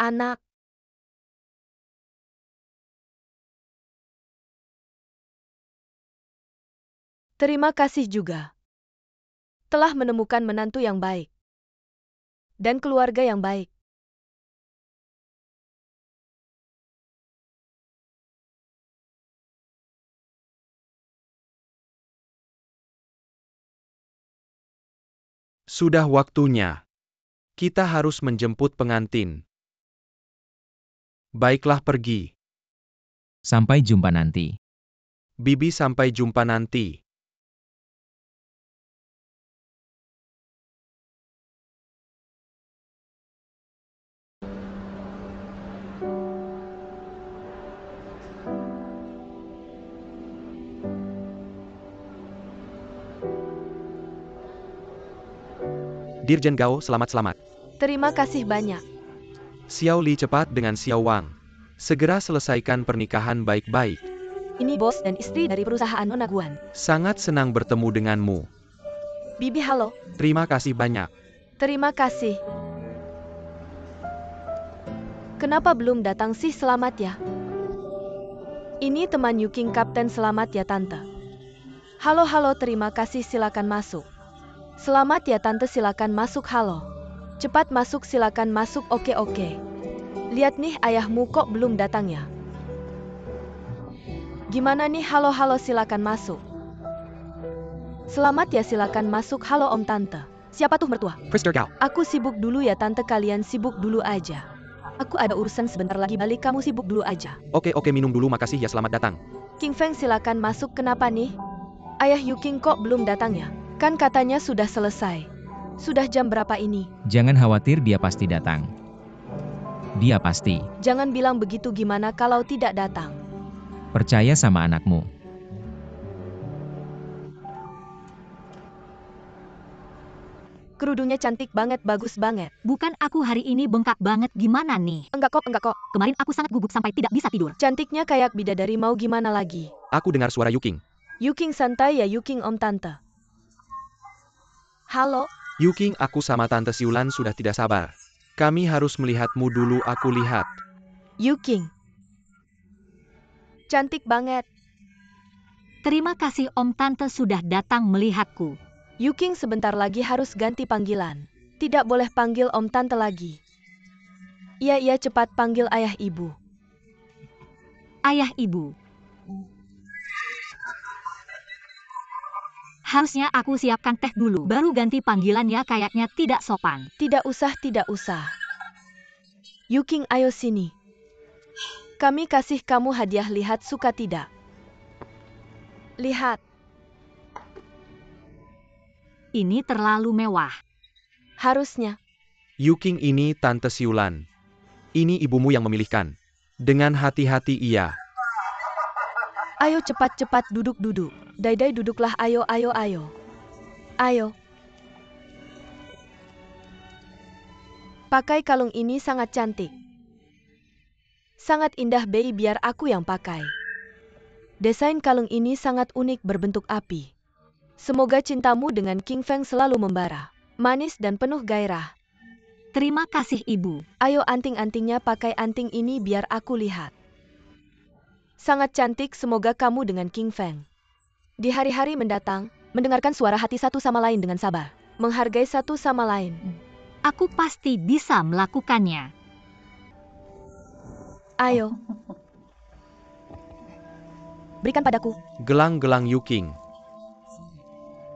Anak. Terima kasih juga. Telah menemukan menantu yang baik. Dan keluarga yang baik. Sudah waktunya. Kita harus menjemput pengantin. Baiklah pergi. Sampai jumpa nanti. Bibi sampai jumpa nanti. Dirjen Gao, selamat-selamat. Terima kasih banyak. Xiao Li cepat dengan Xiao Wang. Segera selesaikan pernikahan baik-baik. Ini bos dan istri dari perusahaan Nona Guan. Sangat senang bertemu denganmu. Bibi halo. Terima kasih banyak. Terima kasih. Kenapa belum datang sih? Selamat ya. Ini teman Yuking Kapten. Selamat ya tante. Halo terima kasih, silakan masuk. Selamat ya tante, silakan masuk. Halo. Cepat masuk, silakan masuk. Oke. Lihat nih, ayahmu kok belum datang ya? Gimana nih? Halo silakan masuk. Selamat ya, silakan masuk. Halo om tante. Siapa tuh mertua? Mr. Gao. Aku sibuk dulu ya tante, kalian sibuk dulu aja. Aku ada urusan sebentar lagi balik, kamu sibuk dulu aja. Oke, minum dulu, makasih ya, selamat datang. King Feng silakan masuk. Kenapa nih? Ayah Yuking kok belum datang ya? Kan katanya sudah selesai. Sudah jam berapa ini? Jangan khawatir, dia pasti datang. Dia pasti. Jangan bilang begitu, gimana kalau tidak datang? Percaya sama anakmu. Kerudungnya cantik banget, bagus banget. Bukan aku hari ini bengkak banget, gimana nih? Enggak kok. Kemarin aku sangat gugup sampai tidak bisa tidur. Cantiknya kayak bidadari, mau gimana lagi? Aku dengar suara Yuking. Yuking santai ya Yuking om tante. Halo? Yuking, aku sama Tante Siulan sudah tidak sabar. Kami harus melihatmu dulu, aku lihat. Yuking. Cantik banget. Terima kasih om tante sudah datang melihatku. Yuking sebentar lagi harus ganti panggilan. Tidak boleh panggil om tante lagi. Iya, cepat panggil ayah ibu. Ayah ibu. Harusnya aku siapkan teh dulu, baru ganti panggilannya, kayaknya tidak sopan. Tidak usah. Yuking, ayo sini. Kami kasih kamu hadiah, lihat suka tidak? Lihat. Ini terlalu mewah. Harusnya. Yuking, ini Tante Siulan. Ini ibumu yang memilihkan. Dengan hati-hati iya. Ayo cepat duduk. Dai duduklah, ayo. Pakai kalung ini sangat cantik. Sangat indah, Bei, biar aku yang pakai. Desain kalung ini sangat unik, berbentuk api. Semoga cintamu dengan King Feng selalu membara, manis dan penuh gairah. Terima kasih ibu. Ayo anting-antingnya, pakai anting ini biar aku lihat. Sangat cantik, semoga kamu dengan King Feng di hari-hari mendatang, mendengarkan suara hati satu sama lain dengan sabar, menghargai satu sama lain. Aku pasti bisa melakukannya. Ayo. Berikan padaku. Gelang-gelang Yuking.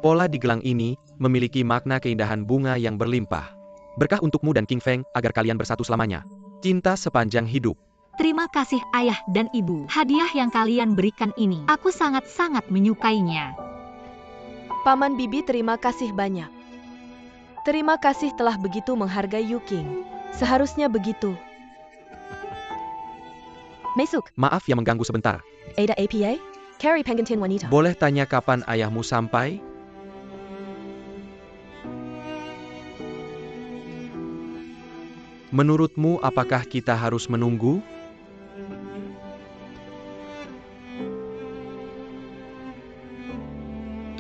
Pola di gelang ini memiliki makna keindahan bunga yang berlimpah. Berkah untukmu dan King Feng agar kalian bersatu selamanya. Cinta sepanjang hidup. Terima kasih ayah dan ibu. Hadiah yang kalian berikan ini, aku sangat-sangat menyukainya. Paman Bibi, terima kasih banyak. Terima kasih telah begitu menghargai Yuking. Seharusnya begitu. Mesuk. Maaf ya mengganggu sebentar. Ada APA? Carrie Pengantin Wanita. Boleh tanya kapan ayahmu sampai? Menurutmu apakah kita harus menunggu?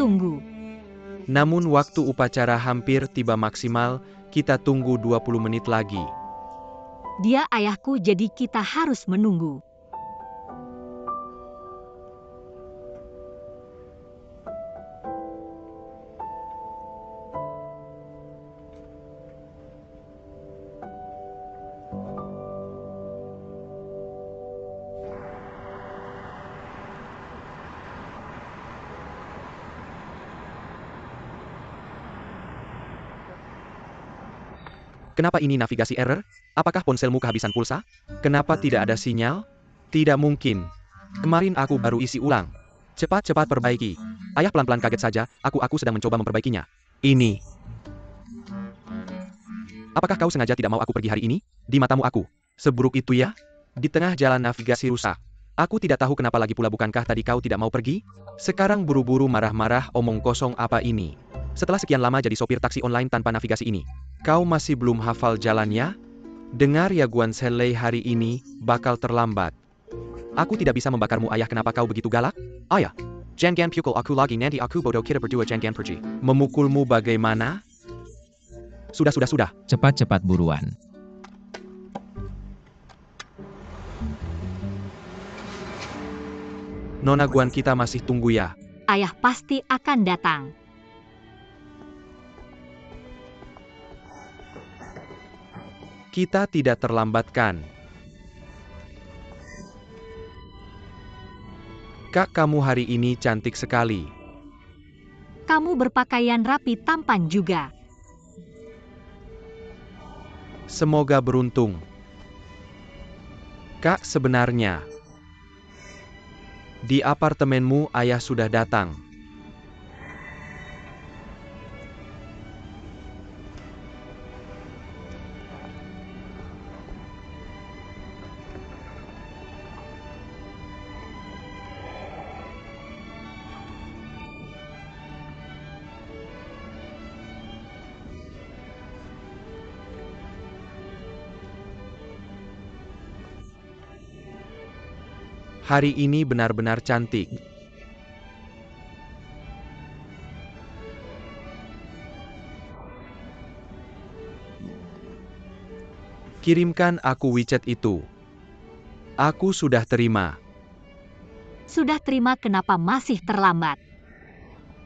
Tunggu. Namun waktu upacara hampir tiba maksimal, kita tunggu 20 menit lagi. Dia ayahku, jadi kita harus menunggu. Kenapa ini navigasi error? Apakah ponselmu kehabisan pulsa? Kenapa tidak ada sinyal? Tidak mungkin. Kemarin aku baru isi ulang. Cepat-cepat perbaiki. Ayah pelan-pelan kaget saja, aku sedang mencoba memperbaikinya. Ini. Apakah kau sengaja tidak mau aku pergi hari ini? Di matamu aku seburuk itu ya? Di tengah jalan navigasi rusak. Aku tidak tahu kenapa lagi pula, bukankah tadi kau tidak mau pergi? Sekarang buru-buru marah-marah, omong kosong apa ini? Setelah sekian lama jadi sopir taksi online tanpa navigasi ini, kau masih belum hafal jalannya? Dengar ya Guan Shelei, hari ini bakal terlambat. Aku tidak bisa membakarmu ayah, kenapa kau begitu galak? Ayah, jangan pukul aku lagi, nanti aku bodoh, kita berdua jangan pergi. Memukulmu bagaimana? Sudah. Cepat-cepat buruan. Nona Guan, kita masih tunggu ya. Ayah pasti akan datang. Kita tidak terlambatkan. Kak, kamu hari ini cantik sekali. Kamu berpakaian rapi, tampan juga. Semoga beruntung. Kak, sebenarnya di apartemenmu ayah sudah datang. Hari ini benar-benar cantik. Kirimkan aku WeChat itu. Aku sudah terima. Sudah terima, kenapa masih terlambat?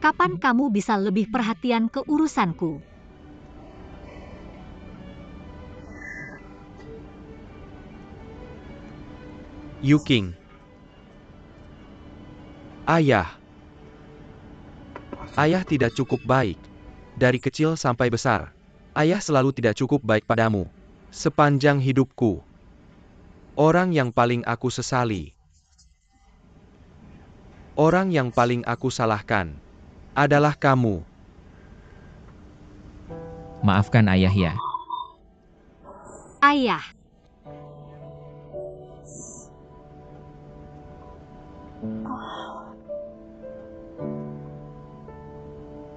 Kapan kamu bisa lebih perhatian ke urusanku? Yuking. Ayah. Ayah tidak cukup baik. Dari kecil sampai besar, ayah selalu tidak cukup baik padamu. Sepanjang hidupku. Orang yang paling aku sesali, orang yang paling aku salahkan, adalah kamu. Maafkan ayah ya. Ayah.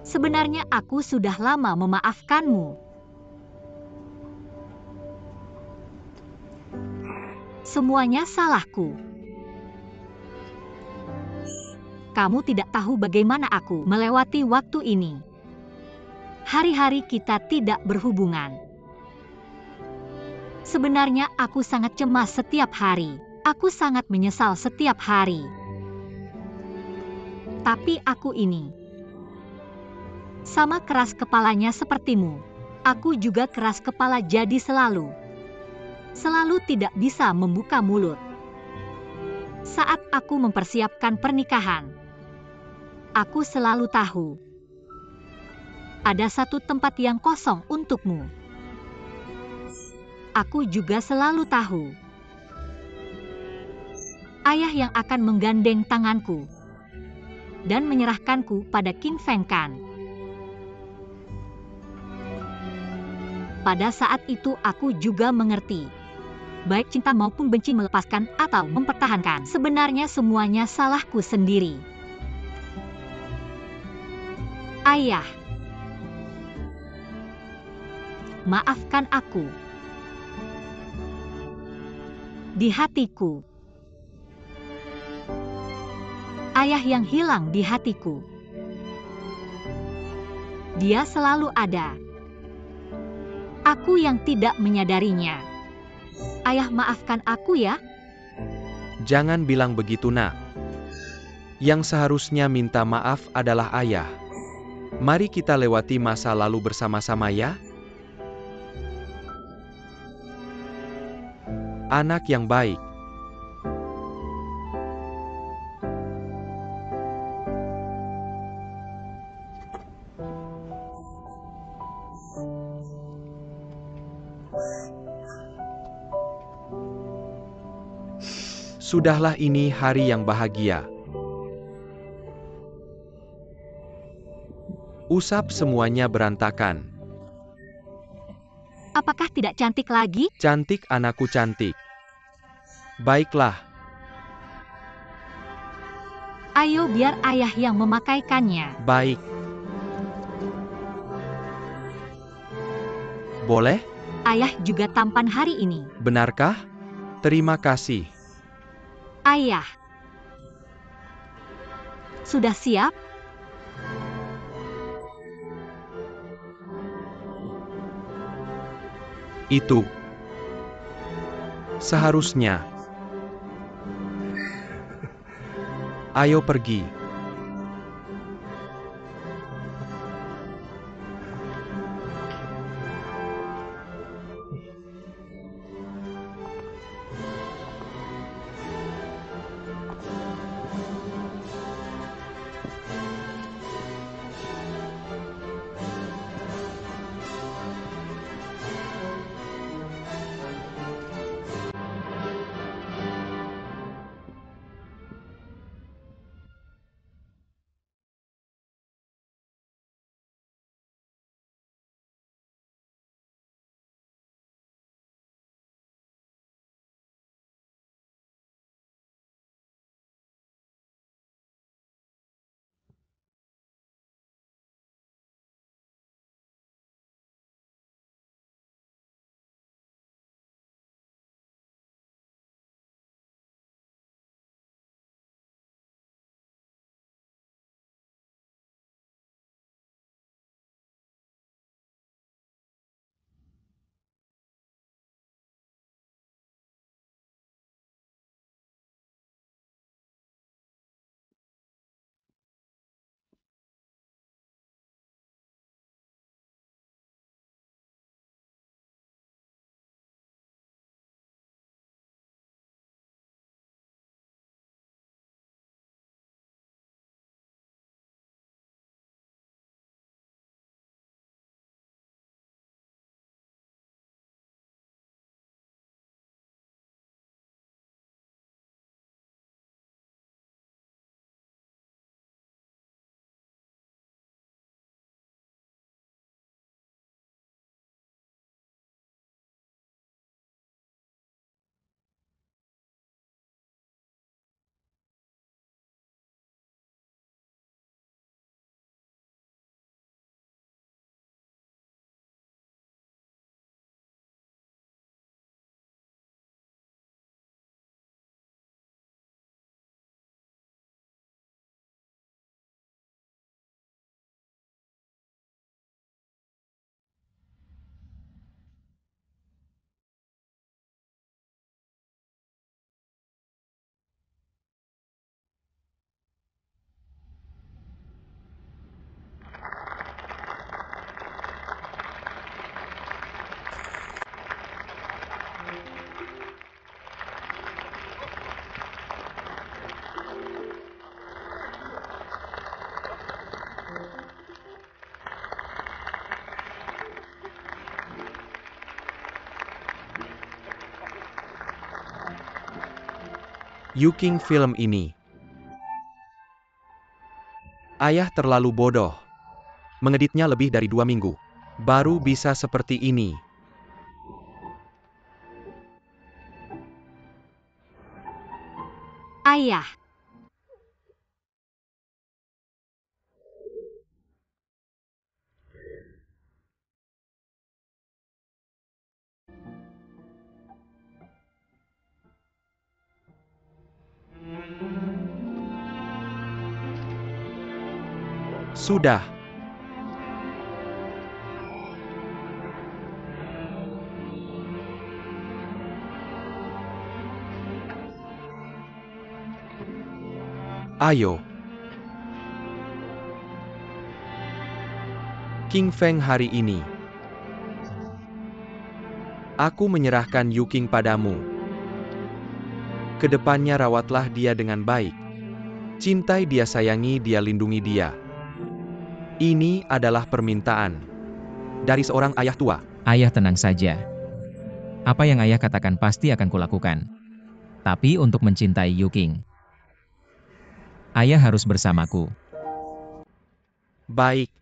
Sebenarnya aku sudah lama memaafkanmu. Semuanya salahku. Kamu tidak tahu bagaimana aku melewati waktu ini. Hari-hari kita tidak berhubungan. Sebenarnya aku sangat cemas setiap hari. Aku sangat menyesal setiap hari. Tapi aku ini sama keras kepalanya sepertimu. Aku juga keras kepala, jadi selalu tidak bisa membuka mulut. Saat aku mempersiapkan pernikahan, aku selalu tahu ada satu tempat yang kosong untukmu. Aku juga selalu tahu ayah yang akan menggandeng tanganku dan menyerahkanku pada King Feng Kan. Pada saat itu aku juga mengerti, baik cinta maupun benci, melepaskan atau mempertahankan, sebenarnya semuanya salahku sendiri. Ayah, maafkan aku. Di hatiku, ayah yang hilang di hatiku. Dia selalu ada. Aku yang tidak menyadarinya. Ayah, maafkan aku ya. Jangan bilang begitu, nak. Yang seharusnya minta maaf adalah ayah. Mari kita lewati masa lalu bersama-sama ya. Anak yang baik. Sudahlah, ini hari yang bahagia. Usap semuanya berantakan. Apakah tidak cantik lagi? Cantik, anakku cantik. Baiklah, Ayo biar ayah yang memakaikannya. baik. Boleh? Ayah juga tampan hari ini. Benarkah? Terima kasih. Ayah. Sudah siap? Itu seharusnya. Ayo pergi. Yuking film ini. Ayah terlalu bodoh. Mengeditnya lebih dari 2 minggu. Baru bisa seperti ini. Ayah. Sudah. Ayo. King Feng hari ini. Aku menyerahkan Yuking padamu. Kedepannya rawatlah dia dengan baik. Cintai dia, sayangi dia, lindungi dia. Ini adalah permintaan dari seorang ayah tua. Ayah tenang saja. Apa yang ayah katakan pasti akan kulakukan. Tapi untuk mencintai Yuking, ayah harus bersamaku. Baik.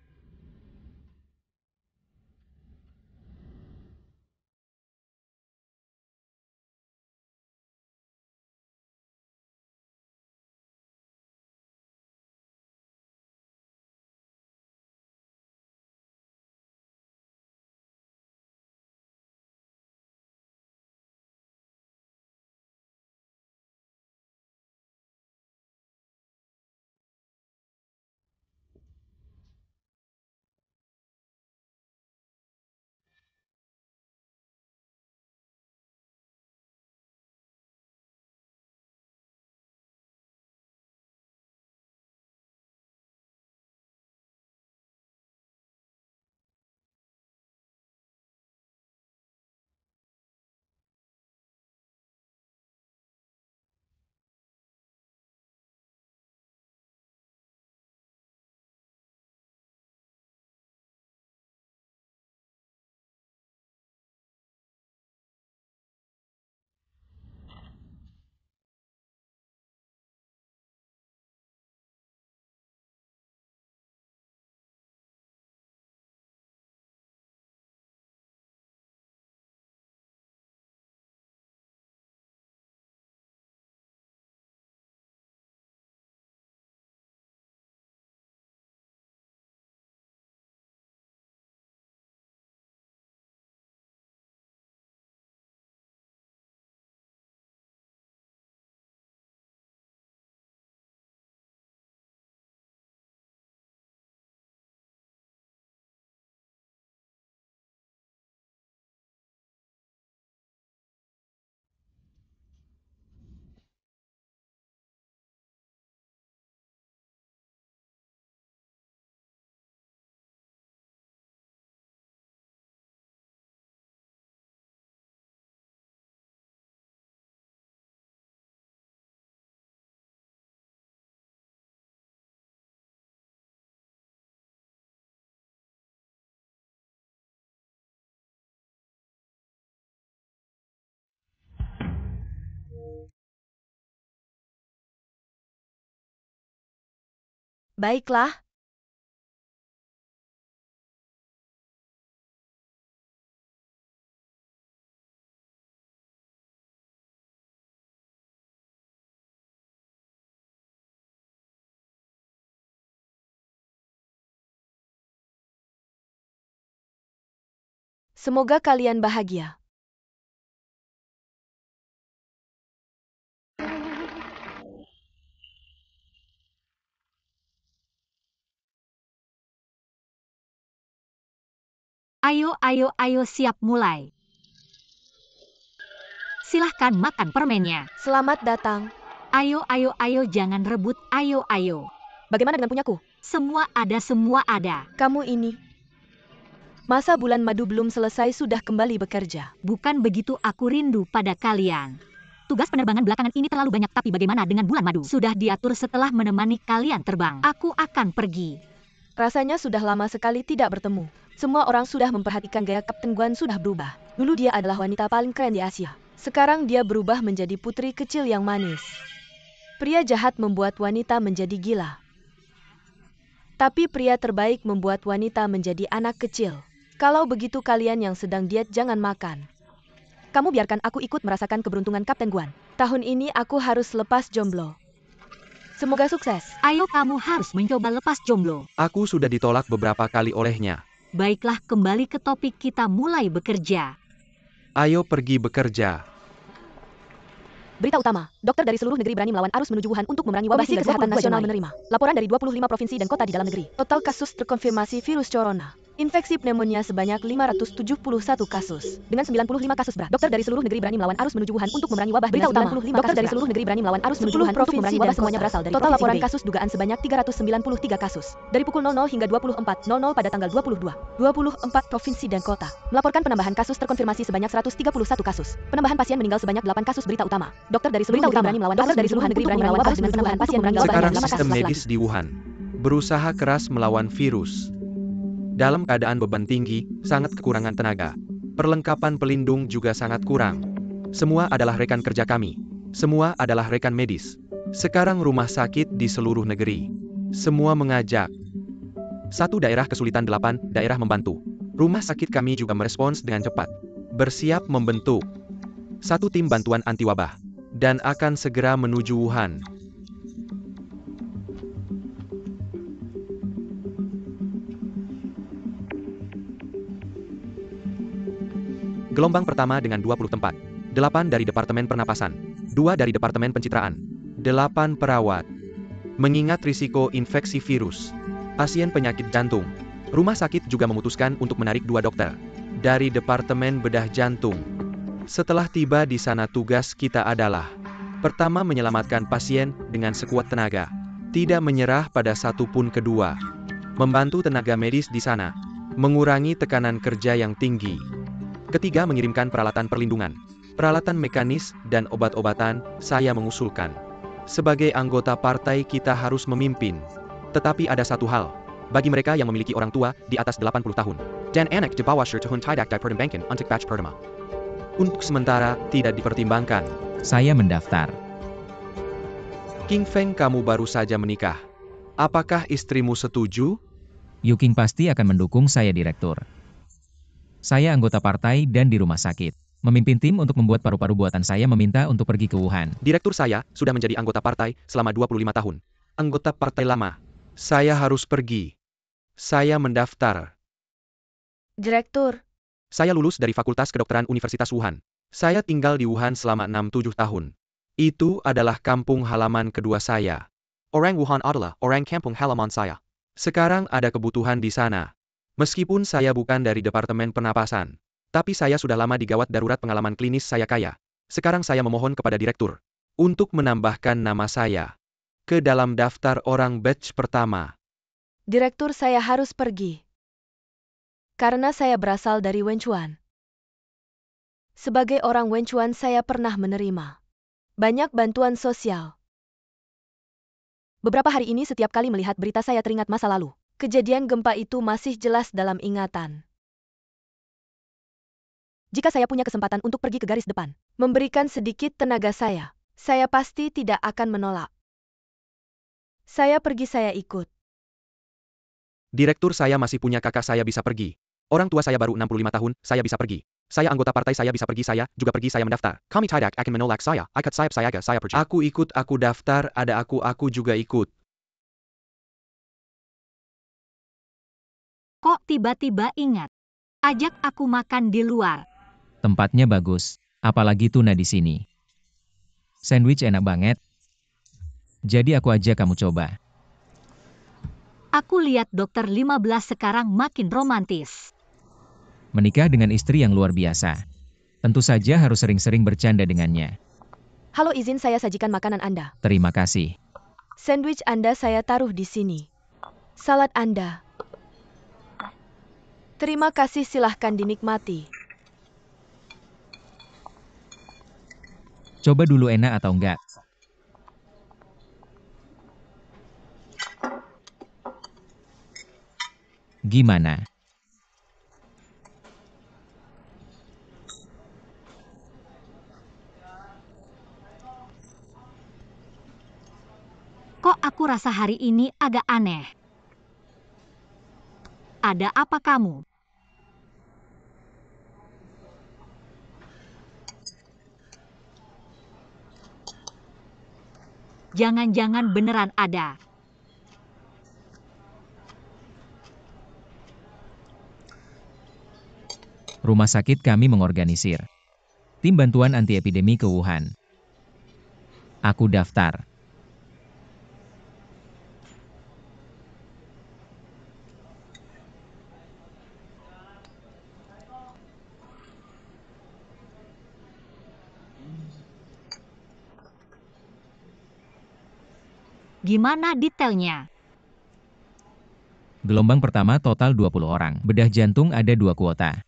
Baiklah. Semoga kalian bahagia. Ayo siap mulai. Silahkan makan permennya. Selamat datang. Ayo jangan rebut, ayo. Bagaimana dengan punyaku? Semua ada. Kamu ini. Masa bulan madu belum selesai sudah kembali bekerja. Bukan begitu, aku rindu pada kalian. Tugas penerbangan belakangan ini terlalu banyak, tapi bagaimana dengan bulan madu? Sudah diatur setelah menemani kalian terbang. Aku akan pergi. Rasanya sudah lama sekali tidak bertemu. Semua orang sudah memperhatikan gaya Kapten Guan sudah berubah. Dulu dia adalah wanita paling keren di Asia. Sekarang dia berubah menjadi putri kecil yang manis. Pria jahat membuat wanita menjadi gila. Tapi pria terbaik membuat wanita menjadi anak kecil. Kalau begitu kalian yang sedang diet jangan makan. Kamu biarkan aku ikut merasakan keberuntungan Kapten Guan. Tahun ini aku harus lepas jomblo. Semoga sukses. Ayo, kamu harus mencoba lepas jomblo. Aku sudah ditolak beberapa kali olehnya. Baiklah, kembali ke topik, kita mulai bekerja. Ayo pergi bekerja. Berita utama, dokter dari seluruh negeri berani melawan arus menuju Wuhan untuk memerangi wabah hingga Kesehatan Nasional menerima laporan dari 25 provinsi dan kota di dalam negeri. Total kasus terkonfirmasi virus corona. Infeksi pneumonia sebanyak 571 kasus. Dengan 95 kasus berat. Dokter dari seluruh negeri berani melawan arus menuju Wuhan untuk memerangi wabah. Berita utama, dokter dari seluruh negeri berani melawan arus menuju Wuhan untuk memerangi wabah. Semuanya berasal dari total laporan kasus dugaan sebanyak 393 kasus. Dari pukul 00 hingga 24.00 pada tanggal 24 provinsi dan kota melaporkan penambahan kasus terkonfirmasi sebanyak 131 kasus. Penambahan pasien meninggal sebanyak 8 kasus. Berita utama, dokter dari seluruh negeri berani melawan arus dari seluruh negeri berani melawan wabah dengan penambahan pasien meninggal Sekarang sebanyak 8 sistem kasus. medis di Wuhan berusaha keras melawan virus. Dalam keadaan beban tinggi, sangat kekurangan tenaga. Perlengkapan pelindung juga sangat kurang. Semua adalah rekan kerja kami. Semua adalah rekan medis. Sekarang rumah sakit di seluruh negeri. Semua mengajak. 1 daerah kesulitan, 8 daerah membantu. Rumah sakit kami juga merespons dengan cepat. Bersiap membentuk 1 tim bantuan anti wabah. Dan akan segera menuju Wuhan. Gelombang pertama dengan 20 tempat. 8 dari Departemen Pernapasan. 2 dari Departemen Pencitraan. 8 perawat. Mengingat risiko infeksi virus. Pasien penyakit jantung. Rumah sakit juga memutuskan untuk menarik 2 dokter. Dari Departemen Bedah Jantung. Setelah tiba di sana, tugas kita adalah: pertama, menyelamatkan pasien dengan sekuat tenaga. Tidak menyerah pada satu pun. Kedua, membantu tenaga medis di sana. Mengurangi tekanan kerja yang tinggi. Ketiga, mengirimkan peralatan perlindungan. Peralatan mekanis dan obat-obatan. Saya mengusulkan, sebagai anggota partai kita harus memimpin. Tetapi ada satu hal. Bagi mereka yang memiliki orang tua di atas 80 tahun. Dan anak di bawah tahun tidak dipertimbangkan untuk batch pertama. Untuk sementara, tidak dipertimbangkan. Saya mendaftar. King Feng, kamu baru saja menikah. Apakah istrimu setuju? Yuking pasti akan mendukung saya, Direktur. Saya anggota partai dan di rumah sakit. Memimpin tim untuk membuat paru-paru buatan saya meminta untuk pergi ke Wuhan. Direktur, saya sudah menjadi anggota partai selama 25 tahun. Anggota partai lama. Saya harus pergi. Saya mendaftar. Direktur, Saya lulus dari Fakultas Kedokteran Universitas Wuhan. Saya tinggal di Wuhan selama 6-7 tahun. Itu adalah kampung halaman kedua saya. Orang Wuhan adalah orang kampung halaman saya. Sekarang ada kebutuhan di sana. Meskipun saya bukan dari Departemen Pernapasan. Tapi saya sudah lama di gawat darurat, pengalaman klinis saya kaya. Sekarang saya memohon kepada Direktur untuk menambahkan nama saya ke dalam daftar orang batch pertama. Direktur, saya harus pergi. Karena saya berasal dari Wenchuan. Sebagai orang Wenchuan, saya pernah menerima banyak bantuan sosial. Beberapa hari ini setiap kali melihat berita saya teringat masa lalu. Kejadian gempa itu masih jelas dalam ingatan. Jika saya punya kesempatan untuk pergi ke garis depan, memberikan sedikit tenaga saya pasti tidak akan menolak. Saya pergi, saya ikut. Direktur, saya masih punya kakak, saya bisa pergi. Orang tua saya baru 65 tahun, saya bisa pergi. Saya anggota partai, saya bisa pergi, saya juga pergi, saya mendaftar. Kami tidak akan menolak saya, ikut saya pergi. Aku ikut, aku daftar, ada aku juga ikut. Kok tiba-tiba ingat? Ajak aku makan di luar. Tempatnya bagus, apalagi tuna di sini. Sandwich enak banget. Jadi aku ajak kamu coba. Aku lihat dokter 15 sekarang makin romantis. Menikah dengan istri yang luar biasa. Tentu saja harus sering-sering bercanda dengannya. Halo, izin saya sajikan makanan Anda. Terima kasih. Sandwich Anda saya taruh di sini. Salad Anda. Terima kasih, silahkan dinikmati. Coba dulu enak atau enggak. Gimana? Kok aku rasa hari ini agak aneh? Ada apa kamu? Jangan-jangan beneran ada. Rumah sakit kami mengorganisir tim bantuan anti epidemi ke Wuhan. Aku daftar. Gimana detailnya? Gelombang pertama total 20 orang. Bedah jantung ada 2 kuota.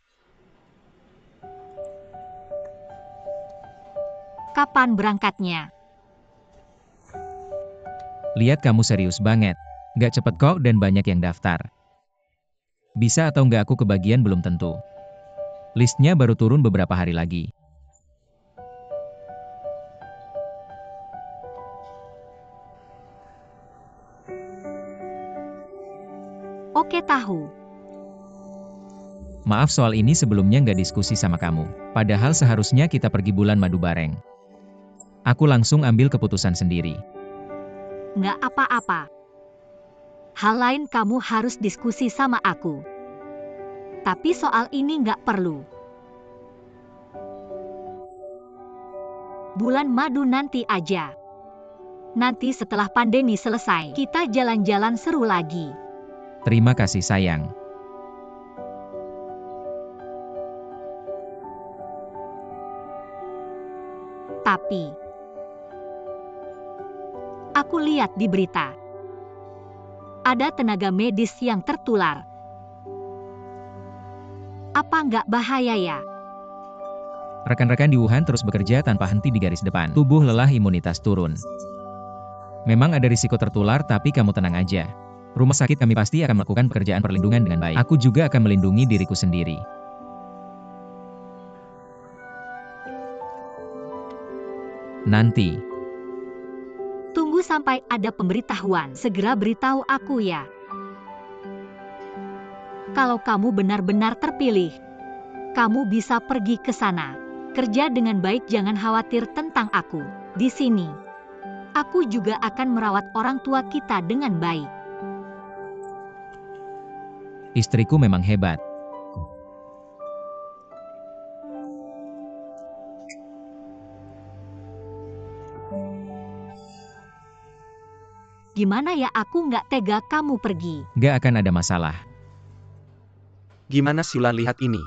Kapan berangkatnya? Lihat kamu serius banget. Gak cepet kok dan banyak yang daftar. Bisa atau nggak aku kebagian belum tentu. Listnya baru turun beberapa hari lagi. tahu. Maaf soal ini sebelumnya nggak diskusi sama kamu. Padahal seharusnya kita pergi bulan madu bareng. Aku langsung ambil keputusan sendiri. Nggak apa-apa. Hal lain kamu harus diskusi sama aku. Tapi soal ini nggak perlu. Bulan madu nanti aja. Nanti setelah pandemi selesai, kita jalan-jalan seru lagi. Terima kasih sayang. Tapi, aku lihat di berita, ada tenaga medis yang tertular. Apa nggak bahaya ya? Rekan-rekan di Wuhan terus bekerja tanpa henti di garis depan. Tubuh lelah, imunitas turun. Memang ada risiko tertular, tapi kamu tenang aja. Rumah sakit kami pasti akan melakukan pekerjaan perlindungan dengan baik. Aku juga akan melindungi diriku sendiri. Nanti. Tunggu sampai ada pemberitahuan. Segera beritahu aku ya. Kalau kamu benar-benar terpilih, kamu bisa pergi ke sana. Kerja dengan baik, jangan khawatir tentang aku. Di sini, aku juga akan merawat orang tua kita dengan baik. Istriku memang hebat. Gimana ya, aku nggak tega kamu pergi. Gak akan ada masalah. Gimana Siulan lihat ini?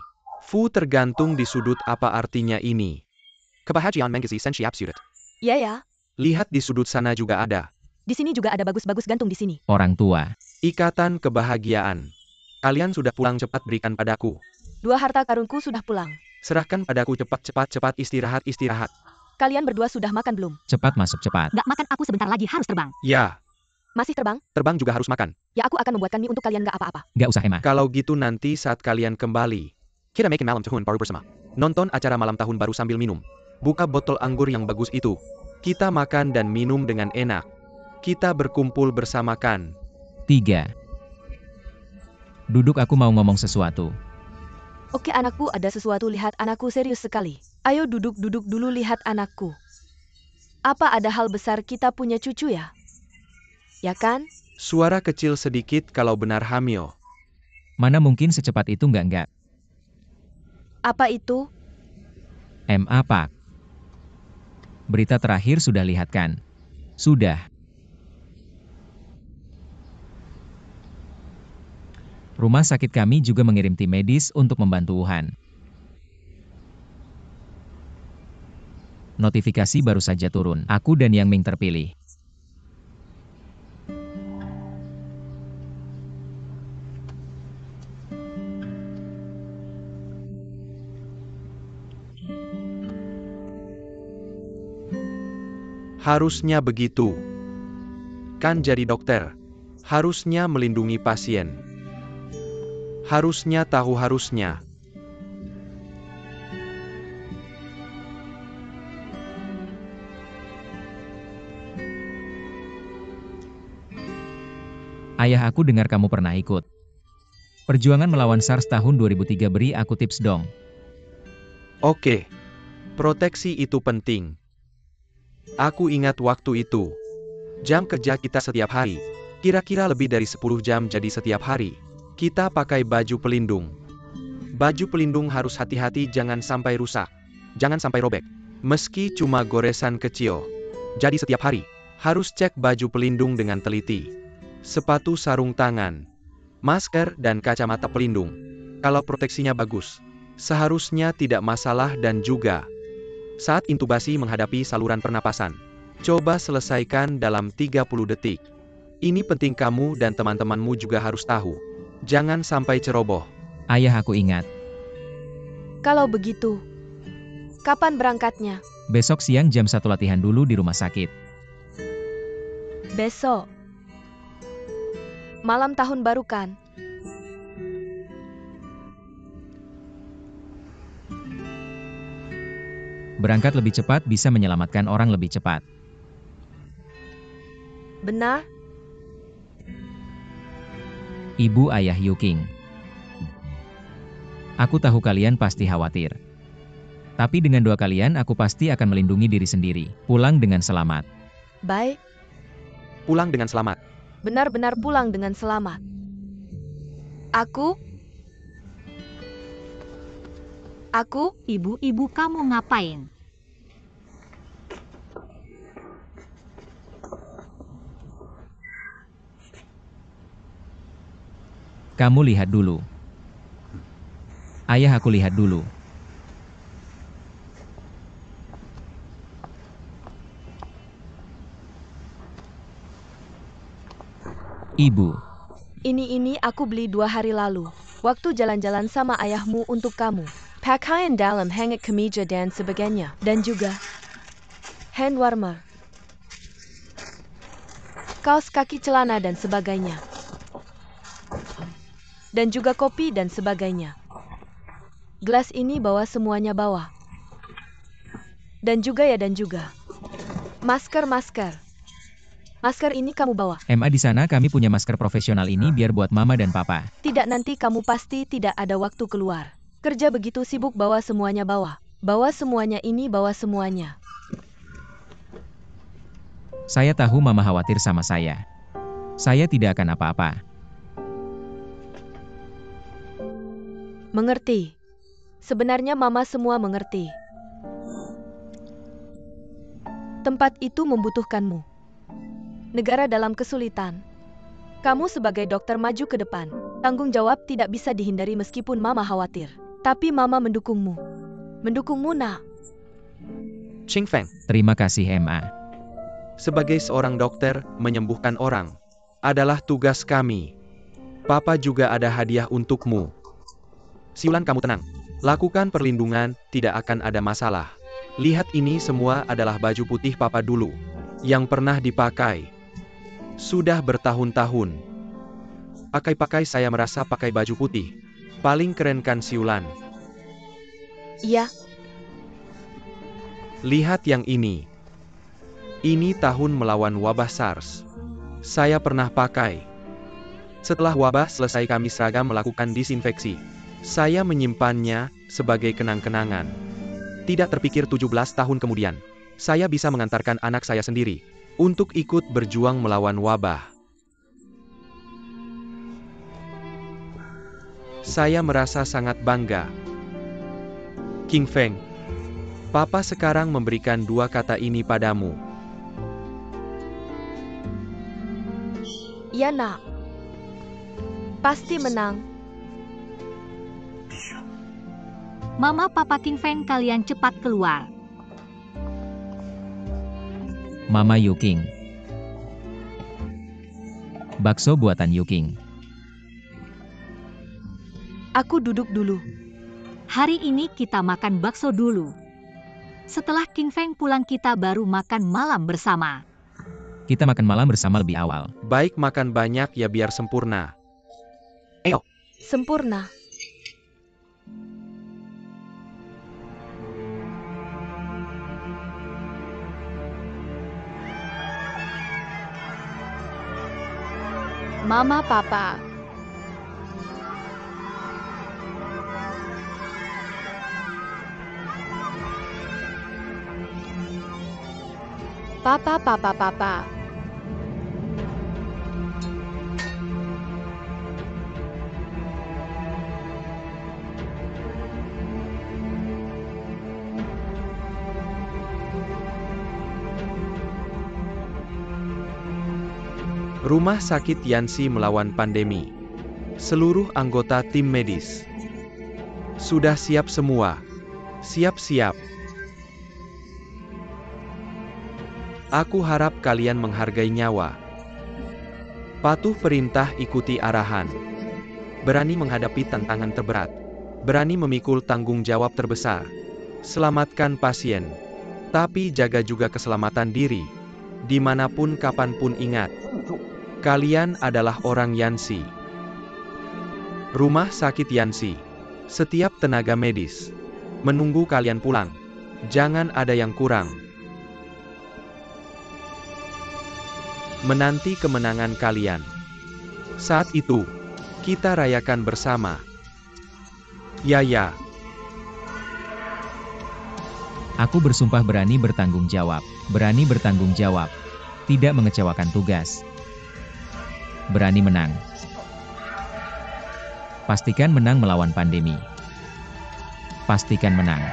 Fu tergantung di sudut, apa artinya ini? Kebahagiaan Mengisi Senshi Absurd. Ya ya, Lihat di sudut sana juga ada. di sini juga ada bagus-bagus gantung di sini. Orang tua. Ikatan kebahagiaan. Kalian sudah pulang, cepat berikan padaku. 2 harta karunku sudah pulang. Serahkan padaku cepat istirahat. Kalian berdua sudah makan belum? Cepat masuk cepat. Nggak makan, aku sebentar lagi harus terbang. Ya, Masih terbang? terbang juga harus makan. Ya, aku akan membuatkan mie untuk kalian, nggak apa-apa. Gak usah Emma. Kalau gitu nanti saat kalian kembali, kita makin malam tahun baru bersama. Nonton acara malam tahun baru sambil minum. Buka botol anggur yang bagus itu. Kita makan dan minum dengan enak. Kita berkumpul bersamakan. 3. Duduk, aku mau ngomong sesuatu. Oke anakku, ada sesuatu. Lihat anakku serius sekali. Ayo duduk dulu, lihat anakku. Apa ada hal besar kita punya cucu ya? Ya kan? Suara kecil sedikit kalau benar hamil. Mana mungkin secepat itu, enggak. Apa itu? MA Pak. Berita terakhir sudah lihat kan? Sudah. Rumah sakit kami juga mengirim tim medis untuk membantu Wuhan. Notifikasi baru saja turun. Aku dan Yang Ming terpilih. Harusnya begitu. Kan jadi dokter. Harusnya melindungi pasien. Harusnya tahu harusnya. Ayah, aku dengar kamu pernah ikut perjuangan melawan SARS tahun 2003. Beri aku tips dong. Oke. Proteksi itu penting. Aku ingat waktu itu. Jam kerja kita setiap hari. Kira-kira lebih dari 10 jam, jadi setiap hari kita pakai baju pelindung. Baju pelindung harus hati-hati, jangan sampai rusak. Jangan sampai robek. Meski cuma goresan kecil. Jadi setiap hari harus cek baju pelindung dengan teliti. Sepatu, sarung tangan, masker, dan kacamata pelindung. Kalau proteksinya bagus, seharusnya tidak masalah. Dan juga saat intubasi menghadapi saluran pernapasan, coba selesaikan dalam 30 detik. Ini penting, kamu dan teman-temanmu juga harus tahu. Jangan sampai ceroboh. Ayah, aku ingat. Kalau begitu, kapan berangkatnya? Besok siang jam 1 latihan dulu di rumah sakit. Besok. Malam tahun baru kan? Berangkat lebih cepat bisa menyelamatkan orang lebih cepat. Benar? Ibu ayah Yuking. Aku tahu kalian pasti khawatir. Tapi dengan doa kalian aku pasti akan melindungi diri sendiri. Pulang dengan selamat. Baik, Pulang dengan selamat. benar-benar pulang dengan selamat. Aku, Ibu-ibu kamu ngapain? Kamu lihat dulu. Ayah aku lihat dulu. Ibu. ini aku beli 2 hari lalu. Waktu jalan-jalan sama ayahmu untuk kamu. Pakaian dalam hangat kemeja dan sebagainya. Dan juga hand warmer. Kaos kaki celana dan sebagainya. Dan juga kopi dan sebagainya. Gelas ini bawa semuanya bawa. Dan juga. Masker. Masker ini kamu bawa. MA di sana kami punya masker profesional ini biar buat mama dan papa. Tidak, nanti kamu pasti tidak ada waktu keluar. Kerja begitu sibuk bawa semuanya bawa. Bawa semuanya ini bawa semuanya. Saya tahu mama khawatir sama saya. Saya tidak akan apa-apa. Mengerti. Sebenarnya mama semua mengerti. Tempat itu membutuhkanmu. Negara dalam kesulitan. Kamu sebagai dokter maju ke depan. Tanggung jawab tidak bisa dihindari meskipun mama khawatir. Tapi mama mendukungmu. Mendukungmu, nak. Ching Feng, Terima kasih MA. sebagai seorang dokter, menyembuhkan orang adalah tugas kami. Papa juga ada hadiah untukmu. Siulan, kamu tenang. Lakukan perlindungan, tidak akan ada masalah. Lihat, ini semua adalah baju putih Papa dulu. Yang pernah dipakai. Sudah bertahun-tahun. Pakai-pakai saya merasa pakai baju putih. Paling keren kan, Siulan? Iya, Lihat yang ini. Ini tahun melawan wabah SARS. Saya pernah pakai. Setelah wabah selesai kami seragam melakukan disinfeksi. Saya menyimpannya sebagai kenang-kenangan. Tidak terpikir 17 tahun kemudian, saya bisa mengantarkan anak saya sendiri untuk ikut berjuang melawan wabah. Saya merasa sangat bangga. King Feng, Papa sekarang memberikan 2 kata ini padamu. iya, nak. Pasti menang. Mama Papa King Feng, kalian cepat keluar. Mama Yuking. Bakso buatan Yuking. Aku duduk dulu. Hari ini kita makan bakso dulu. Setelah King Feng pulang kita baru makan malam bersama. Kita makan malam bersama lebih awal. Baik, makan banyak ya biar sempurna. Sempurna. Mama, Papa. Papa. Rumah sakit Yanxi melawan pandemi. Seluruh anggota tim medis sudah siap semua. Siap-siap. Aku harap kalian menghargai nyawa. Patuh perintah, ikuti arahan. Berani menghadapi tantangan terberat. Berani memikul tanggung jawab terbesar. Selamatkan pasien. Tapi jaga juga keselamatan diri. Dimanapun kapanpun ingat. Kalian adalah orang Yanxi. Rumah sakit Yanxi. Setiap tenaga medis menunggu kalian pulang. Jangan ada yang kurang. Menanti kemenangan kalian. Saat itu, Kita rayakan bersama. Ya. Aku bersumpah berani bertanggung jawab. Berani bertanggung jawab. Tidak mengecewakan tugas. Berani menang. Pastikan menang melawan pandemi. Pastikan menang.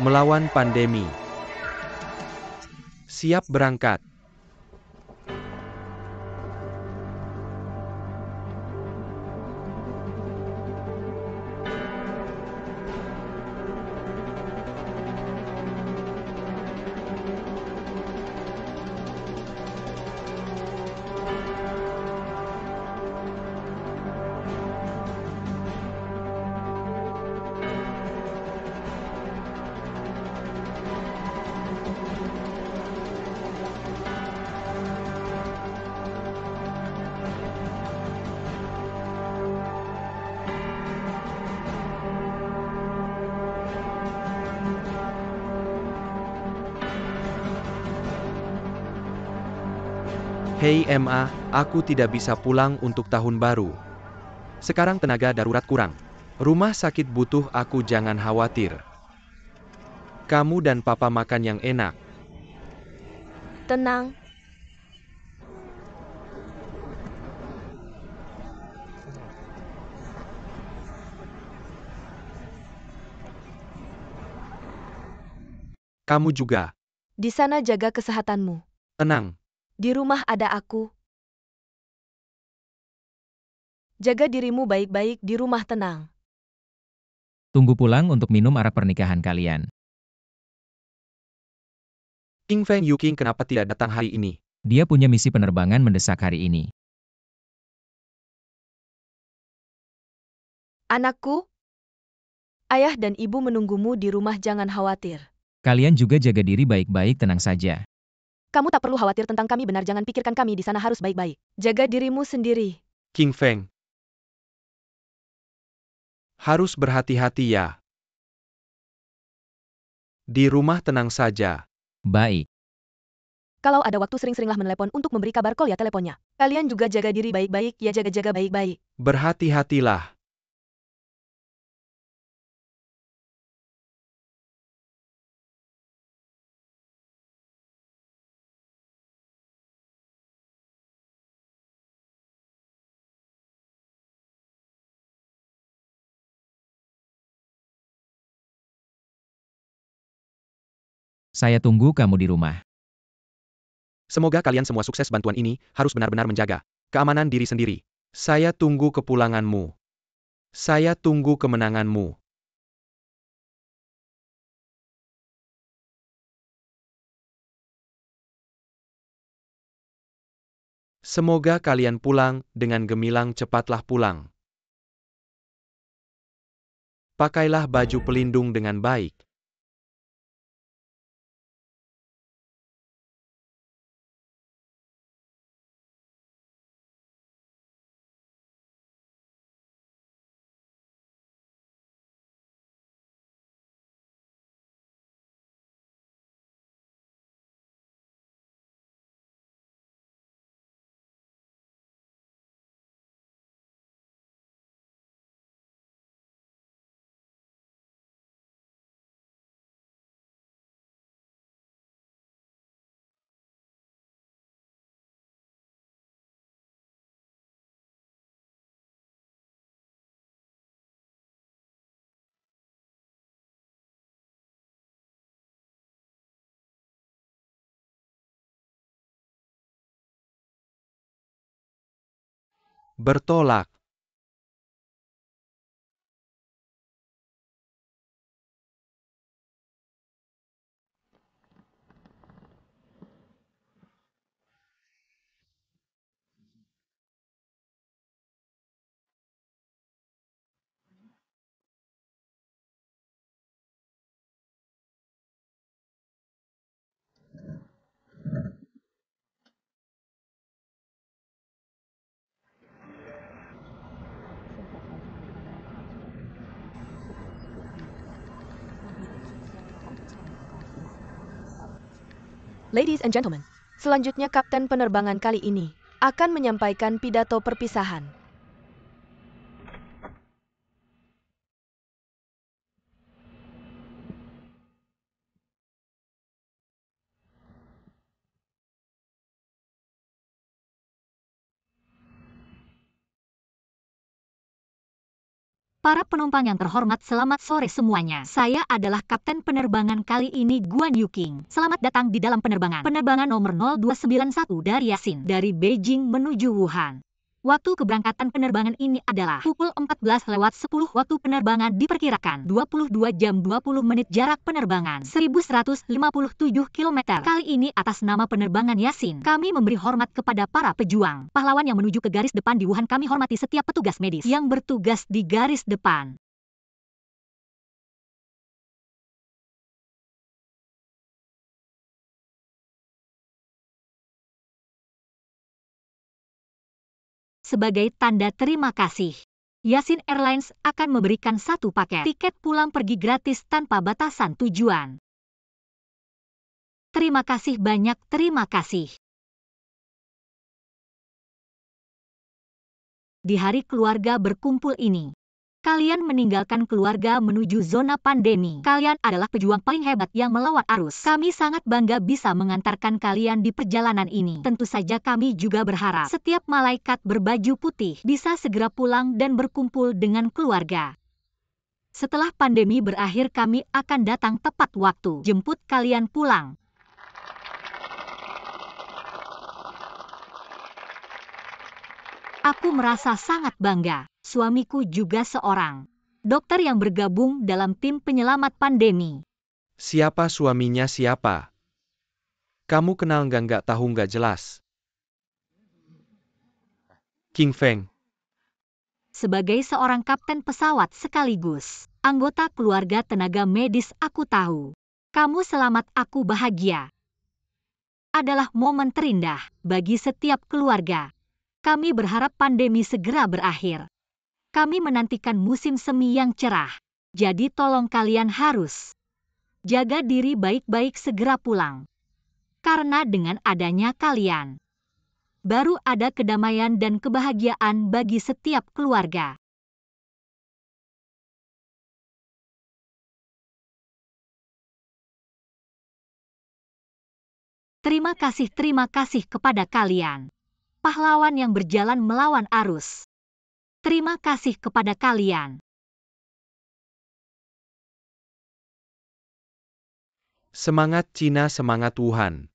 Melawan pandemi. Siap berangkat. Hei MA, aku tidak bisa pulang untuk tahun baru. Sekarang tenaga darurat kurang. Rumah sakit butuh aku, jangan khawatir. Kamu dan papa makan yang enak. Tenang. Kamu juga. Di sana jaga kesehatanmu. Tenang. Di rumah ada aku. Jaga dirimu baik-baik di rumah, tenang. Tunggu pulang untuk minum arak pernikahan kalian. King Feng Yuking kenapa tidak datang hari ini? Dia punya misi penerbangan mendesak hari ini. Anakku, ayah dan ibu menunggumu di rumah, jangan khawatir. Kalian juga jaga diri baik-baik, tenang saja. Kamu tak perlu khawatir tentang kami, benar, jangan pikirkan kami di sana harus baik-baik. Jaga dirimu sendiri. King Feng. Harus berhati-hati ya. Di rumah tenang saja. Baik. Kalau ada waktu sering-seringlah menelepon untuk memberi kabar, call ya teleponnya. Kalian juga jaga diri baik-baik ya, jaga-jaga baik-baik. Berhati-hatilah. Saya tunggu kamu di rumah. Semoga kalian semua sukses. Bantuan ini harus benar-benar menjaga keamanan diri sendiri. Saya tunggu kepulanganmu. Saya tunggu kemenanganmu. Semoga kalian pulang dengan gemilang, cepatlah pulang. Pakailah baju pelindung dengan baik. Bertolak. Ladies and gentlemen, selanjutnya kapten penerbangan kali ini akan menyampaikan pidato perpisahan. Para penumpang yang terhormat, selamat sore semuanya. Saya adalah Kapten penerbangan kali ini, Guan Yuking. Selamat datang di dalam penerbangan nomor 0291 dari Yasin, dari Beijing menuju Wuhan. Waktu keberangkatan penerbangan ini adalah pukul 14:10 waktu penerbangan diperkirakan 22 jam 20 menit jarak penerbangan 1157 km. Kali ini atas nama penerbangan Yasin, kami memberi hormat kepada para pejuang, pahlawan yang menuju ke garis depan di Wuhan. Kami hormati setiap petugas medis yang bertugas di garis depan. Sebagai tanda terima kasih, Yasin Airlines akan memberikan satu paket tiket pulang pergi gratis tanpa batasan tujuan. Terima kasih banyak, terima kasih. Di hari keluarga berkumpul ini, kalian meninggalkan keluarga menuju zona pandemi. Kalian adalah pejuang paling hebat yang melawan arus. Kami sangat bangga bisa mengantarkan kalian di perjalanan ini. Tentu saja kami juga berharap setiap malaikat berbaju putih bisa segera pulang dan berkumpul dengan keluarga. Setelah pandemi berakhir, kami akan datang tepat waktu jemput kalian pulang. Aku merasa sangat bangga. Suamiku juga seorang dokter yang bergabung dalam tim penyelamat pandemi. Siapa suaminya siapa? Kamu kenal nggak tahu nggak jelas. King Feng. Sebagai seorang kapten pesawat sekaligus anggota keluarga tenaga medis, aku tahu kamu selamat, aku bahagia. Adalah momen terindah bagi setiap keluarga. Kami berharap pandemi segera berakhir. Kami menantikan musim semi yang cerah. Jadi tolong kalian harus jaga diri baik-baik, segera pulang. Karena dengan adanya kalian, baru ada kedamaian dan kebahagiaan bagi setiap keluarga. Terima kasih kepada kalian, pahlawan yang berjalan melawan arus. Terima kasih kepada kalian. Semangat Cina, semangat Wuhan.